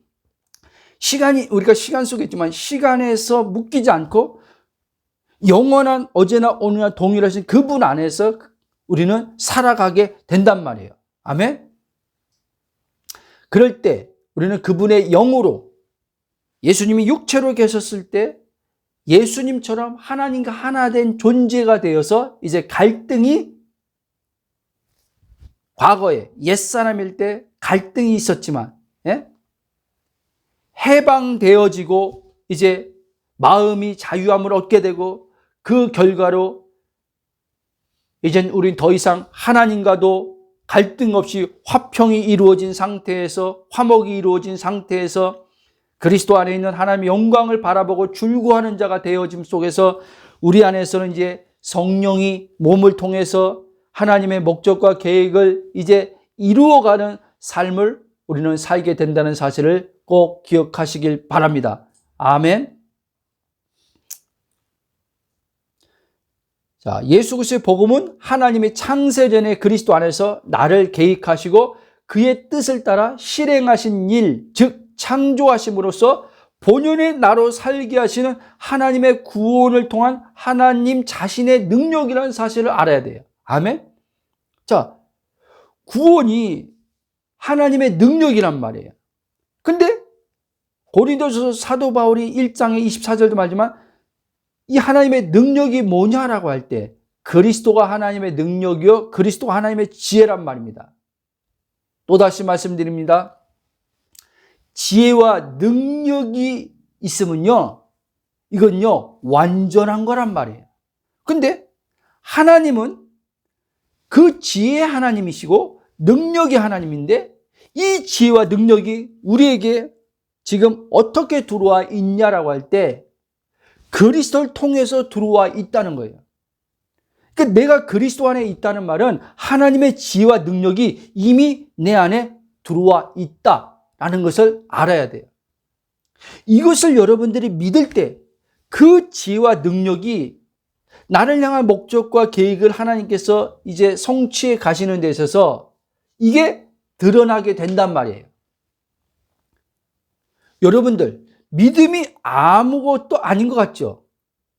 우리가 시간 속에 있지만 시간에서 묶이지 않고 영원한 어제나 오늘이라 동일하신 그분 안에서 우리는 살아가게 된단 말이에요. 아멘. 그럴 때 우리는 그분의 영으로 예수님이 육체로 계셨을 때 예수님처럼 하나님과 하나 된 존재가 되어서 이제 갈등이 과거에 옛사람일 때 갈등이 있었지만 해방되어지고 이제 마음이 자유함을 얻게 되고 그 결과로 이젠 우린 더 이상 하나님과도 갈등 없이 화평이 이루어진 상태에서 화목이 이루어진 상태에서 그리스도 안에 있는 하나님의 영광을 바라보고 줄구하는 자가 되어짐 속에서 우리 안에서는 이제 성령이 몸을 통해서 하나님의 목적과 계획을 이제 이루어가는 삶을 우리는 살게 된다는 사실을 꼭 기억하시길 바랍니다. 아멘. 자, 예수 그리스도의 복음은 하나님의 창세전에 그리스도 안에서 나를 계획하시고 그의 뜻을 따라 실행하신 일, 즉 창조하심으로써 본연의 나로 살게 하시는 하나님의 구원을 통한 하나님 자신의 능력이라는 사실을 알아야 돼요. 아멘. 자, 구원이 하나님의 능력이란 말이에요. 근데 고린도서 사도 바울이 1장의 24절도 말지만 이 하나님의 능력이 뭐냐라고 할 때 그리스도가 하나님의 능력이요 그리스도가 하나님의 지혜란 말입니다. 또다시 말씀드립니다. 지혜와 능력이 있으면요 이건요 완전한 거란 말이에요. 근데 하나님은 그 지혜의 하나님이시고 능력의 하나님인데 이 지혜와 능력이 우리에게 지금 어떻게 들어와 있냐라고 할 때 그리스도를 통해서 들어와 있다는 거예요. 그러니까 내가 그리스도 안에 있다는 말은 하나님의 지혜와 능력이 이미 내 안에 들어와 있다라는 것을 알아야 돼요. 이것을 여러분들이 믿을 때 그 지혜와 능력이 나를 향한 목적과 계획을 하나님께서 이제 성취해 가시는 데 있어서 이게 드러나게 된단 말이에요. 여러분들 믿음이 아무것도 아닌 것 같죠?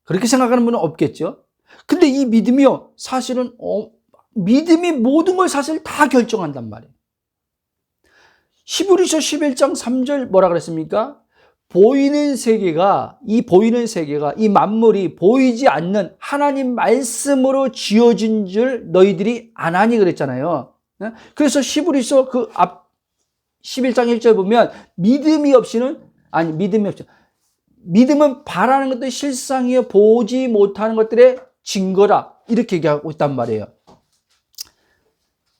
그렇게 생각하는 분은 없겠죠? 근데 이 믿음이요 사실은 믿음이 모든 걸 사실 다 결정한단 말이에요. 히브리서 11장 3절 뭐라 그랬습니까? 보이는 세계가 이 만물이 보이지 않는 하나님 말씀으로 지어진 줄 너희들이 아나니 그랬잖아요. 그래서 히브리서 그 앞 11장 1절 보면 믿음은 바라는 것들이 실상이요 보지 못하는 것들의 증거라 이렇게 얘기하고 있단 말이에요.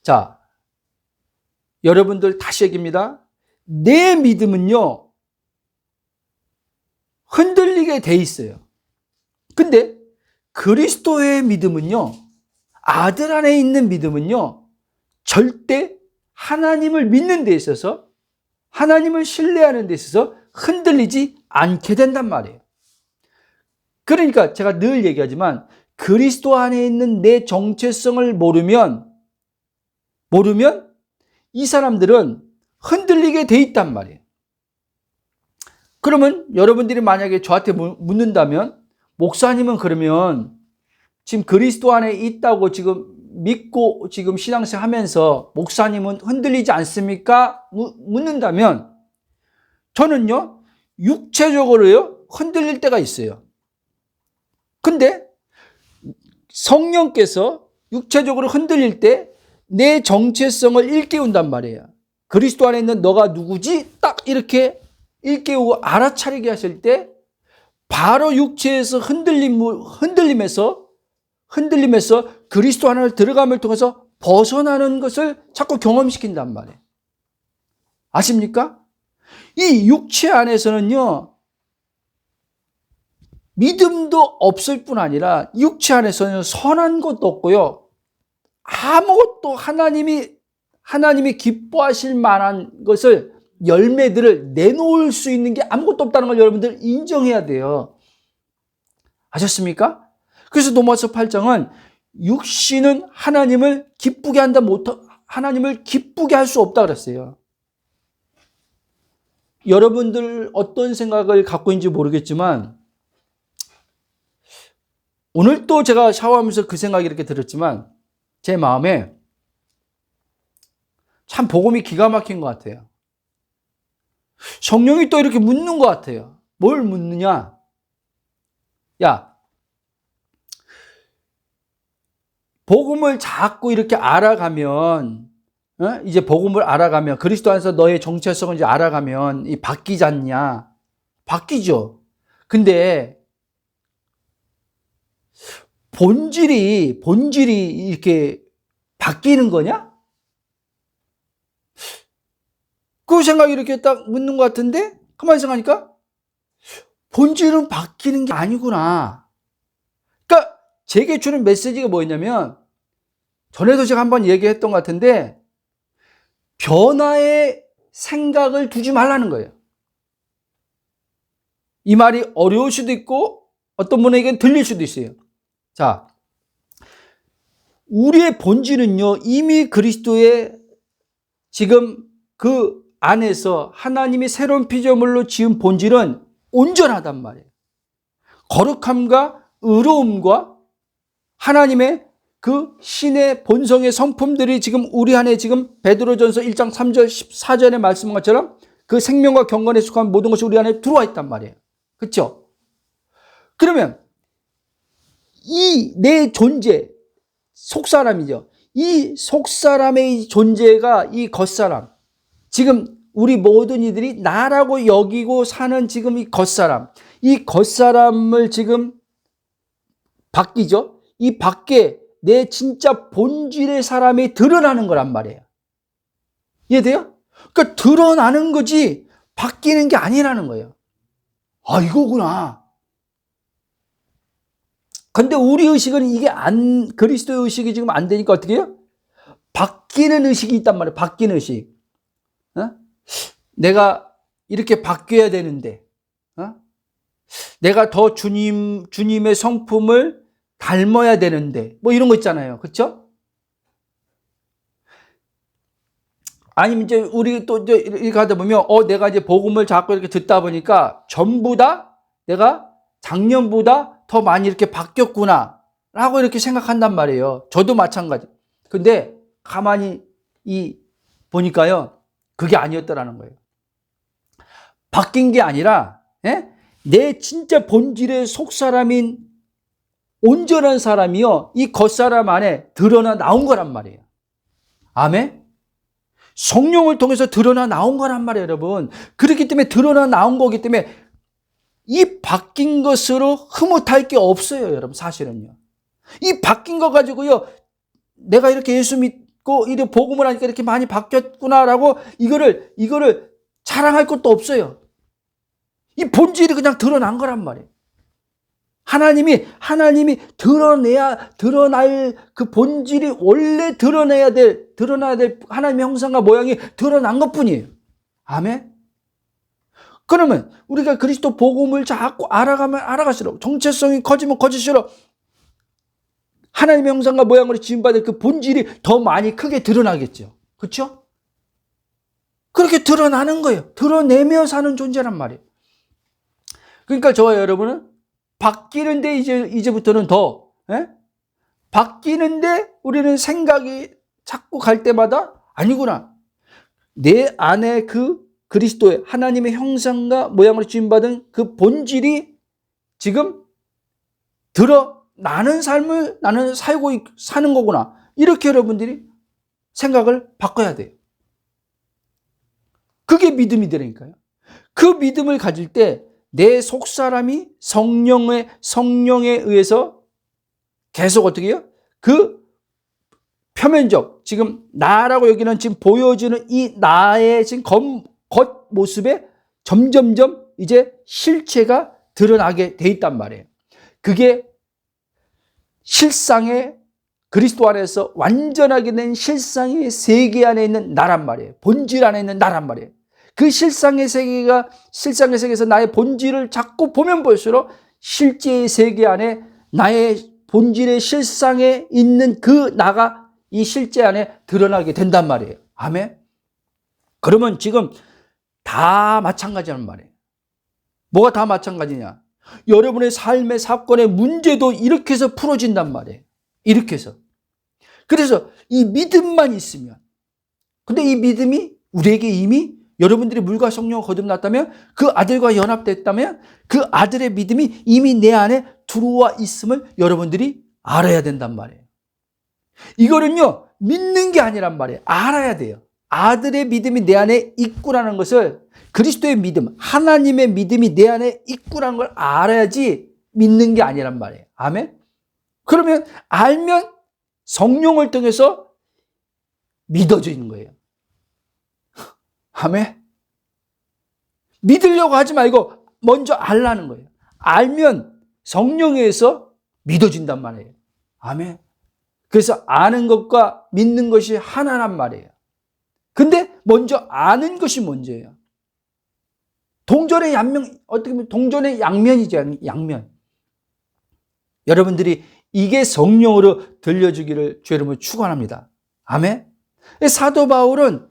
자, 여러분들 다시 얘기합니다. 내 믿음은요 흔들리게 돼 있어요. 근데 그리스도의 믿음은요 아들 안에 있는 믿음은요 절대 하나님을 믿는 데 있어서 하나님을 신뢰하는 데 있어서 흔들리지 않게 된단 말이에요. 그러니까 제가 늘 얘기하지만 그리스도 안에 있는 내 정체성을 모르면 이 사람들은 흔들리게 돼 있단 말이에요. 그러면 여러분들이 만약에 저한테 묻는다면 목사님은 그러면 지금 그리스도 안에 있다고 지금 믿고 지금 신앙생활 하면서 목사님은 흔들리지 않습니까? 묻는다면 저는요 육체적으로요 흔들릴 때가 있어요. 근데 성령께서 육체적으로 흔들릴 때 내 정체성을 일깨운단 말이에요. 그리스도 안에 있는 너가 누구지? 딱 이렇게 일깨우고 알아차리게 하실 때 바로 육체에서 흔들림에서 그리스도 안을 들어감을 통해서 벗어나는 것을 자꾸 경험시킨단 말이에요. 아십니까? 이 육체 안에서는요 믿음도 없을 뿐 아니라 육체 안에서는 선한 것도 없고요 아무것도 하나님이 기뻐하실 만한 것을 열매들을 내놓을 수 있는 게 아무것도 없다는 걸 여러분들 인정해야 돼요. 아셨습니까? 그래서 로마서 8장은 육신은 하나님을 기쁘게 하나님을 기쁘게 할 수 없다 그랬어요. 여러분들 어떤 생각을 갖고 있는지 모르겠지만 오늘 또 제가 샤워하면서 그 생각이 이렇게 들었지만 제 마음에 참 복음이 기가 막힌 것 같아요. 성령이 또 이렇게 묻는 것 같아요. 뭘 묻느냐? 야, 복음을 자꾸 이렇게 알아가면, 이제 복음을 알아가면, 그리스도 안에서 너의 정체성을 이제 알아가면, 바뀌지 않냐? 바뀌죠. 근데, 본질이 이렇게 바뀌는 거냐? 그 생각이 이렇게 딱 묻는 것 같은데, 가만히 생각하니까, 본질은 바뀌는 게 아니구나. 그러니까, 제게 주는 메시지가 뭐였냐면, 전에도 제가 한번 얘기했던 것 같은데, 변화의 생각을 두지 말라는 거예요. 이 말이 어려울 수도 있고, 어떤 분에게는 들릴 수도 있어요. 자, 우리의 본질은요, 이미 그리스도의 지금 그 안에서 하나님이 새로운 피조물로 지은 본질은 온전하단 말이에요. 거룩함과 의로움과 하나님의 그 신의 본성의 성품들이 지금 우리 안에 지금 베드로전서 1장 3절 14절에 말씀한 것처럼 그 생명과 경건에 속한 모든 것이 우리 안에 들어와 있단 말이에요. 그렇죠? 그러면 이 내 존재, 속사람이죠. 이 속사람의 존재가 이 겉사람, 지금 우리 모든 이들이 나라고 여기고 사는 지금 이 겉사람을 지금 바뀌죠. 이 밖에 내 진짜 본질의 사람이 드러나는 거란 말이에요. 이해돼요? 그러니까 드러나는 거지 바뀌는 게 아니라는 거예요. 아, 이거구나. 근데 우리 의식은 이게 그리스도의 의식이 지금 안 되니까 어떻게 해요? 바뀌는 의식이 있단 말이에요. 바뀌는 의식. 어? 내가 이렇게 바뀌어야 되는데, 내가 더 주님의 성품을 닮아야 되는데, 뭐 이런 거 있잖아요. 그렇죠? 아니면 이제 우리 또 이제 이렇게 하다 보면, 내가 이제 복음을 자꾸 이렇게 듣다 보니까 전부 다 내가 작년보다 더 많이 이렇게 바뀌었구나 라고 이렇게 생각한단 말이에요. 저도 마찬가지. 근데 가만히 보니까요, 그게 아니었더라는 거예요. 바뀐 게 아니라, 내 진짜 본질의 속사람인 온전한 사람이요, 이 겉사람 안에 드러나 나온 거란 말이에요. 아멘? 성령을 통해서 드러나 나온 거란 말이에요, 여러분. 그렇기 때문에 드러나 나온 거기 때문에 이 바뀐 것으로 흐뭇할 게 없어요, 여러분. 사실은요. 이 바뀐 거 가지고요, 내가 이렇게 예수 믿고 이렇게 복음을 하니까 이렇게 많이 바뀌었구나라고 이거를 자랑할 것도 없어요. 이 본질이 그냥 드러난 거란 말이에요. 하나님이 드러날 그 본질이 원래 드러나야 될 하나님의 형상과 모양이 드러난 것 뿐이에요. 아멘? 그러면 우리가 그리스도 복음을 자꾸 알아갈수록 정체성이 커지면 커질수록 하나님의 형상과 모양으로 지음받을 그 본질이 더 많이 크게 드러나겠죠. 그렇죠? 그렇게 드러나는 거예요. 드러내며 사는 존재란 말이에요. 그러니까 저와 여러분은 바뀌는데 이제부터는 더 바뀌는데 우리는 생각이 자꾸 갈 때마다 아니구나. 내 안에 그 그리스도의 하나님의 형상과 모양으로 지음받은 그 본질이 지금 드러나는 삶을 나는 사는 거구나. 이렇게 여러분들이 생각을 바꿔야 돼요. 그게 믿음이 되니까요. 그 믿음을 가질 때 내 속사람이 성령에 의해서 계속 어떻게 해요? 그 표면적, 지금 나라고 여기는 지금 보여지는 이 나의 지금 겉모습에 점점점 이제 실체가 드러나게 돼 있단 말이에요. 그게 실상의 그리스도 안에서 완전하게 된 실상의 세계 안에 있는 나란 말이에요. 본질 안에 있는 나란 말이에요. 그 실상의 세계에서 나의 본질을 자꾸 보면 볼수록 실제의 세계 안에 나의 본질의 실상에 있는 그 나가 이 실제 안에 드러나게 된단 말이에요. 아멘? 그러면 지금 다 마찬가지란 말이에요. 뭐가 다 마찬가지냐? 여러분의 삶의 사건의 문제도 이렇게 해서 풀어진단 말이에요. 이렇게 해서. 그래서 이 믿음만 있으면, 근데 이 믿음이 우리에게 이미 여러분들이 물과 성령을 거듭났다면, 그 아들과 연합됐다면 그 아들의 믿음이 이미 내 안에 들어와 있음을 여러분들이 알아야 된단 말이에요. 이거는요, 믿는 게 아니란 말이에요. 알아야 돼요. 아들의 믿음이 내 안에 있구라는 것을, 그리스도의 믿음, 하나님의 믿음이 내 안에 있구라는 걸 알아야지 믿는 게 아니란 말이에요. 아멘? 그러면 알면 성령을 통해서 믿어지는 거예요. 아멘? 믿으려고 하지 말고 먼저 알라는 거예요. 알면 성령에 의해서 믿어진단 말이에요. 아멘? 그래서 아는 것과 믿는 것이 하나란 말이에요. 근데 먼저 아는 것이 먼저예요. 동전의 어떻게 보면 동전의 양면이죠. 양면. 여러분들이 이게 성령으로 들려주기를 주 여러분 축원합니다. 아멘? 사도 바울은,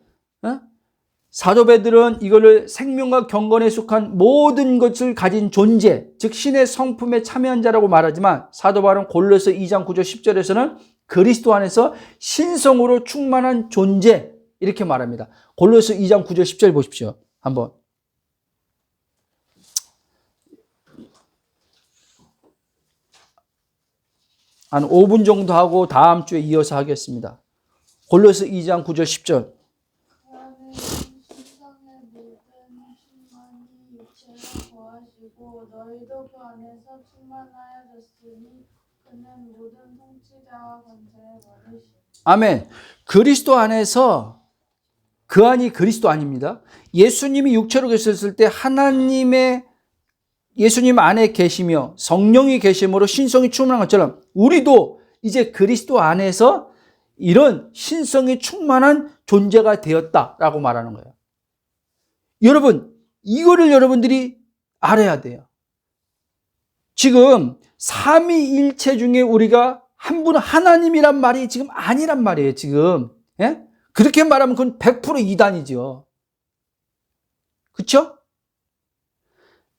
사도 베드로는 이거를 생명과 경건에 속한 모든 것을 가진 존재, 즉 신의 성품에 참여한 자라고 말하지만, 사도 바울은 골로새 2장 9절 10절에서는 그리스도 안에서 신성으로 충만한 존재, 이렇게 말합니다. 골로새 2장 9절 10절 보십시오. 한번. 한 5분 정도 하고 다음 주에 이어서 하겠습니다. 골로새 2장 9절 10절. 하나님 신성의 모든 충만이 육체로 거하시고 너희도 그 안에서 충만하여졌으니 그는 모든 통치자와 권세에 많으시니. 아멘. 그리스도 안에서, 그 안이 그리스도 아닙니다. 예수님이 육체로 계셨을 때 예수님 안에 계시며 성령이 계심으로 신성이 충만한 것처럼 우리도 이제 그리스도 안에서 이런 신성이 충만한 존재가 되었다라고 말하는 거예요. 여러분, 이거를 여러분들이 알아야 돼요. 지금 삼위일체 중에 우리가 한 분은 하나님이란 말이 지금 아니란 말이에요, 지금. 예? 그렇게 말하면 그건 100% 이단이죠. 그렇죠?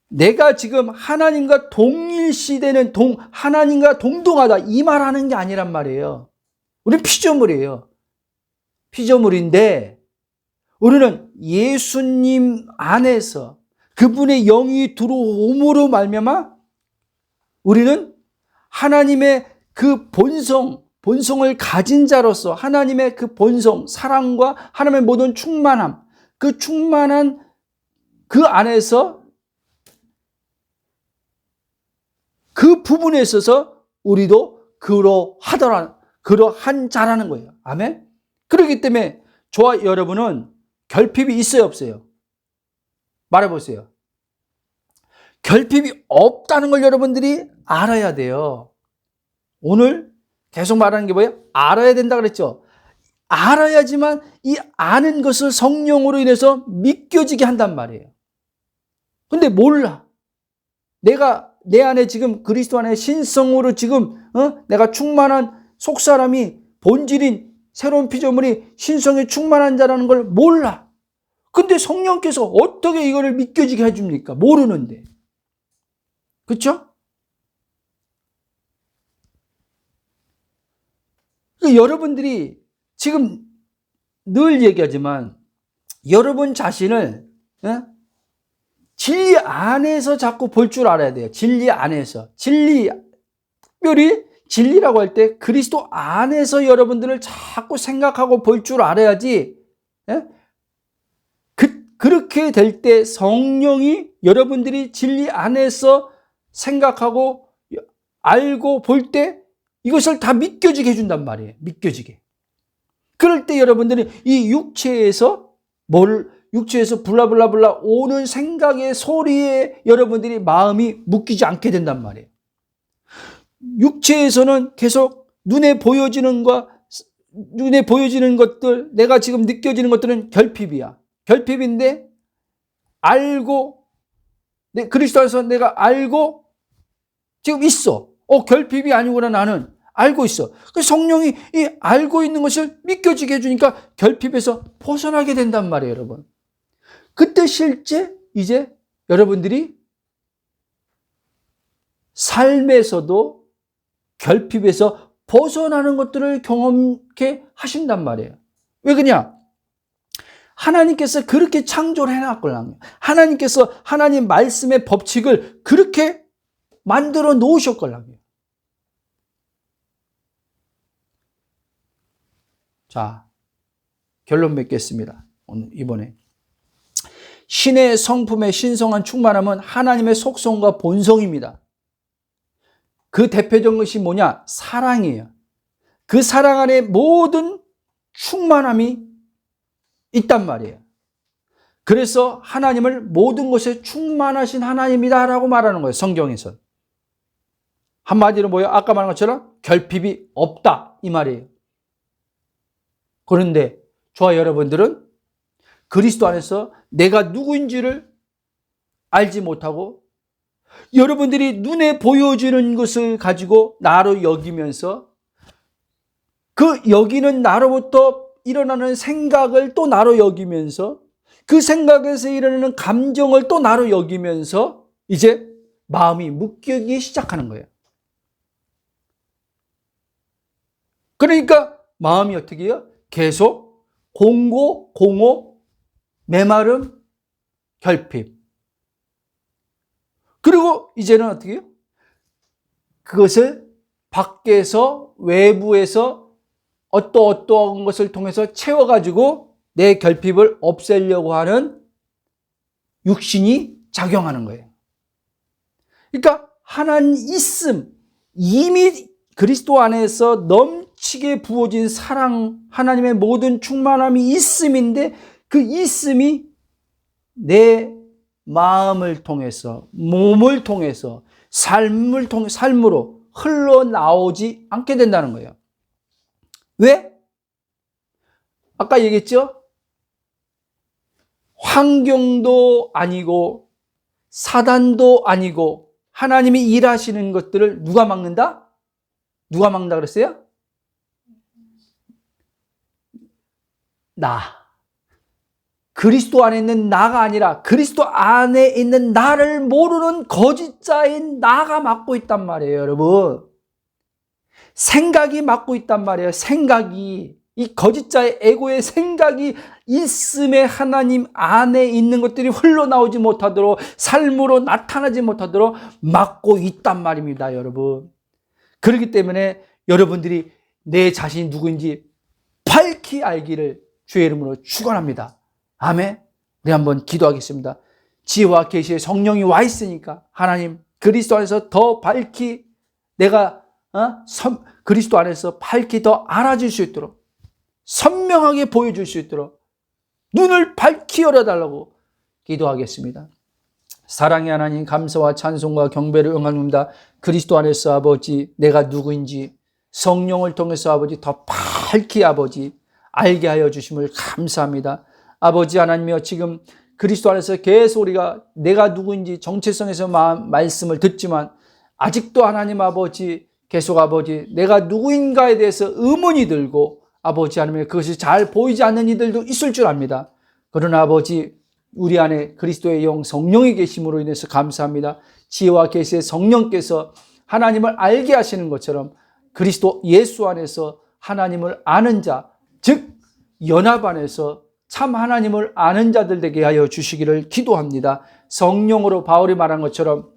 내가 지금 하나님과 동일시되는 하나님과 동등하다 이 말하는 게 아니란 말이에요. 우리는 피조물이에요. 피조물인데 우리는 예수님 안에서 그분의 영이 들어옴으로 말미암아 우리는 하나님의 그 본성을 가진 자로서 하나님의 그 본성, 사랑과 하나님의 모든 충만함, 그 충만한 그 안에서 그 부분에 있어서 우리도 그러한 자라는 거예요. 아멘? 그렇기 때문에 저와 여러분은 결핍이 있어요, 없어요? 말해보세요. 결핍이 없다는 걸 여러분들이 알아야 돼요. 오늘 계속 말하는 게 뭐예요? 알아야 된다 그랬죠? 알아야지만 이 아는 것을 성령으로 인해서 믿겨지게 한단 말이에요. 근데 몰라. 내 안에 지금 그리스도 안에 신성으로 지금 내가 충만한 속사람이 본질인 새로운 피조물이 신성에 충만한 자라는 걸 몰라. 근데 성령께서 어떻게 이거를 믿겨지게 해줍니까? 모르는데. 그렇죠? 여러분들이 지금 늘 얘기하지만 여러분 자신을 진리 안에서 자꾸 볼 줄 알아야 돼요. 진리 안에서. 특별히 진리라고 할 때 그리스도 안에서 여러분들을 자꾸 생각하고 볼 줄 알아야지. 그렇게 될 때 성령이 여러분들이 진리 안에서 생각하고 알고 볼 때 이것을 다 믿겨지게 해준단 말이에요. 믿겨지게. 그럴 때 여러분들이 이 육체에서 블라블라블라 오는 생각의 소리에 여러분들이 마음이 묶이지 않게 된단 말이에요. 육체에서는 계속 눈에 보여지는 것들, 내가 지금 느껴지는 것들은 결핍이야. 결핍인데 알고 그리스도 안에서 내가 알고 지금 있어. 결핍이 아니구나 나는 알고 있어. 그 성령이 이 알고 있는 것을 믿겨지게 해주니까 결핍에서 벗어나게 된단 말이에요, 여러분. 그때 실제 이제 여러분들이 삶에서도 결핍에서 벗어나는 것들을 경험케 하신단 말이에요. 왜 그러냐? 하나님께서 그렇게 창조를 해놨거든요. 하나님께서 하나님 말씀의 법칙을 그렇게 만들어 놓으셨거든요. 자, 결론 맺겠습니다. 이번에. 신의 성품의 신성한 충만함은 하나님의 속성과 본성입니다. 그 대표적인 것이 뭐냐? 사랑이에요. 그 사랑 안에 모든 충만함이 있단 말이에요. 그래서 하나님을 모든 것에 충만하신 하나님이다라고 말하는 거예요. 성경에서. 한마디로 뭐예요? 아까 말한 것처럼 결핍이 없다 이 말이에요. 그런데 저와 여러분들은 그리스도 안에서 내가 누구인지를 알지 못하고 여러분들이 눈에 보여지는 것을 가지고 나로 여기면서 그 여기는 나로부터 일어나는 생각을 또 나로 여기면서 그 생각에서 일어나는 감정을 또 나로 여기면서 이제 마음이 묶이기 시작하는 거예요. 그러니까 마음이 어떻게 해요? 계속 공고, 공허, 메마름, 결핍. 그리고 이제는 어떻게 해요? 그것을 밖에서, 외부에서 어떠한 것을 통해서 채워가지고 내 결핍을 없애려고 하는 육신이 작용하는 거예요. 그러니까 하나님 있음, 이미 그리스도 안에서 넘치게 부어진 사랑, 하나님의 모든 충만함이 있음인데 그 있음이 내 마음을 통해서, 몸을 통해서, 삶으로 흘러나오지 않게 된다는 거예요. 왜? 아까 얘기했죠? 환경도 아니고 사단도 아니고 하나님이 일하시는 것들을 누가 막는다? 누가 막는다 그랬어요? 나. 그리스도 안에 있는 나가 아니라 그리스도 안에 있는 나를 모르는 거짓자인 나가 막고 있단 말이에요, 여러분. 생각이 막고 있단 말이에요. 생각이. 이 거짓자의 에고의 생각이 있음에 하나님 안에 있는 것들이 흘러나오지 못하도록, 삶으로 나타나지 못하도록 막고 있단 말입니다, 여러분. 그렇기 때문에 여러분들이 내 자신이 누구인지 밝히 알기를 주의 이름으로 축원합니다. 아멘. 우리 한번 기도하겠습니다. 지혜와 계시의 성령이 와 있으니까 하나님 그리스도 안에서 더 밝히 내가 그리스도 안에서 밝히 더 알아줄 수 있도록, 선명하게 보여줄 수 있도록 눈을 밝히 열어달라고 기도하겠습니다. 사랑의 하나님, 감사와 찬송과 경배를 응합니다. 그리스도 안에서 아버지 내가 누구인지 성령을 통해서 아버지 더 밝히 아버지 알게 하여 주심을 감사합니다. 아버지 하나님이여, 지금 그리스도 안에서 계속 우리가 내가 누구인지 정체성에서 말씀을 듣지만 아직도 하나님 아버지 계속 아버지 내가 누구인가에 대해서 의문이 들고 아버지 하나님 그것이 잘 보이지 않는 이들도 있을 줄 압니다. 그러나 아버지 우리 안에 그리스도의 영 성령이 계심으로 인해서 감사합니다. 지혜와 계시의 성령께서 하나님을 알게 하시는 것처럼 그리스도 예수 안에서 하나님을 아는 자, 즉 연합 안에서 참 하나님을 아는 자들 되게 하여 주시기를 기도합니다. 성령으로 바울이 말한 것처럼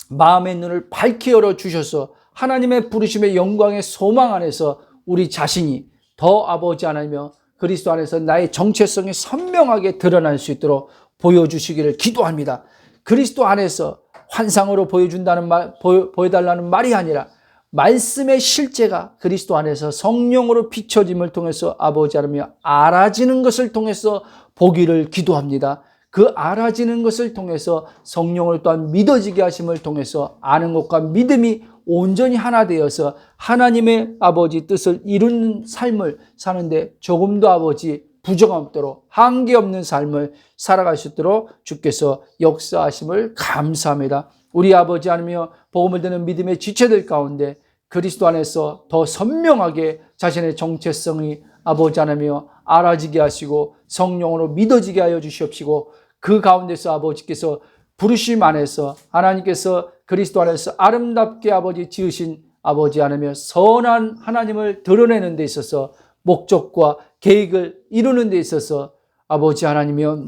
마음의 눈을 밝히 열어 주셔서 하나님의 부르심의 영광의 소망 안에서 우리 자신이 더 아버지 하나님이여 그리스도 안에서 나의 정체성이 선명하게 드러날 수 있도록 보여주시기를 기도합니다. 그리스도 안에서 환상으로 보여달라는 말이 아니라 말씀의 실제가 그리스도 안에서 성령으로 비춰짐을 통해서 아버지 하나님이여 알아지는 것을 통해서 보기를 기도합니다. 그 알아지는 것을 통해서 성령을 또한 믿어지게 하심을 통해서 아는 것과 믿음이 온전히 하나 되어서 하나님의 아버지 뜻을 이루는 삶을 사는데 조금도 아버지 부정함 없도록 한계 없는 삶을 살아갈 수 있도록 주께서 역사하심을 감사합니다. 우리 아버지 하나님이여 복음을 듣는 믿음의 지체들 가운데 그리스도 안에서 더 선명하게 자신의 정체성이 아버지 하나님이여 알아지게 하시고 성령으로 믿어지게 하여 주시옵시고 그 가운데서 아버지께서 부르심 안에서 하나님께서 그리스도 안에서 아름답게 아버지 지으신 아버지 하나님이여 선한 하나님을 드러내는 데 있어서 목적과 계획을 이루는 데 있어서 아버지 하나님이여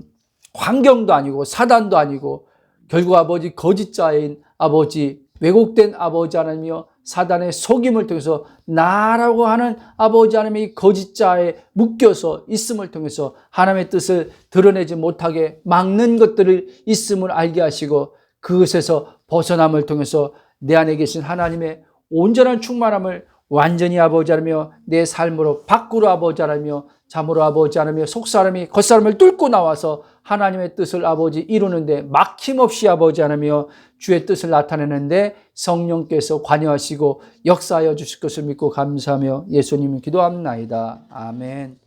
환경도 아니고 사단도 아니고 결국 아버지 거짓자인 아버지 왜곡된 아버지 하나님이여 사단의 속임을 통해서 나라고 하는 아버지 하나님의 거짓자에 묶여서 있음을 통해서 하나님의 뜻을 드러내지 못하게 막는 것들을 있음을 알게 하시고 그것에서 벗어남을 통해서 내 안에 계신 하나님의 온전한 충만함을 완전히 아버지 하나며 내 삶으로 밖으로 아버지 하나며 참으로 아버지 하나며 속사람이 겉사람을 뚫고 나와서 하나님의 뜻을 아버지 이루는데 막힘없이 아버지 하나며 주의 뜻을 나타내는데 성령께서 관여하시고 역사하여 주실 것을 믿고 감사하며 예수님을 기도합나이다. 아멘.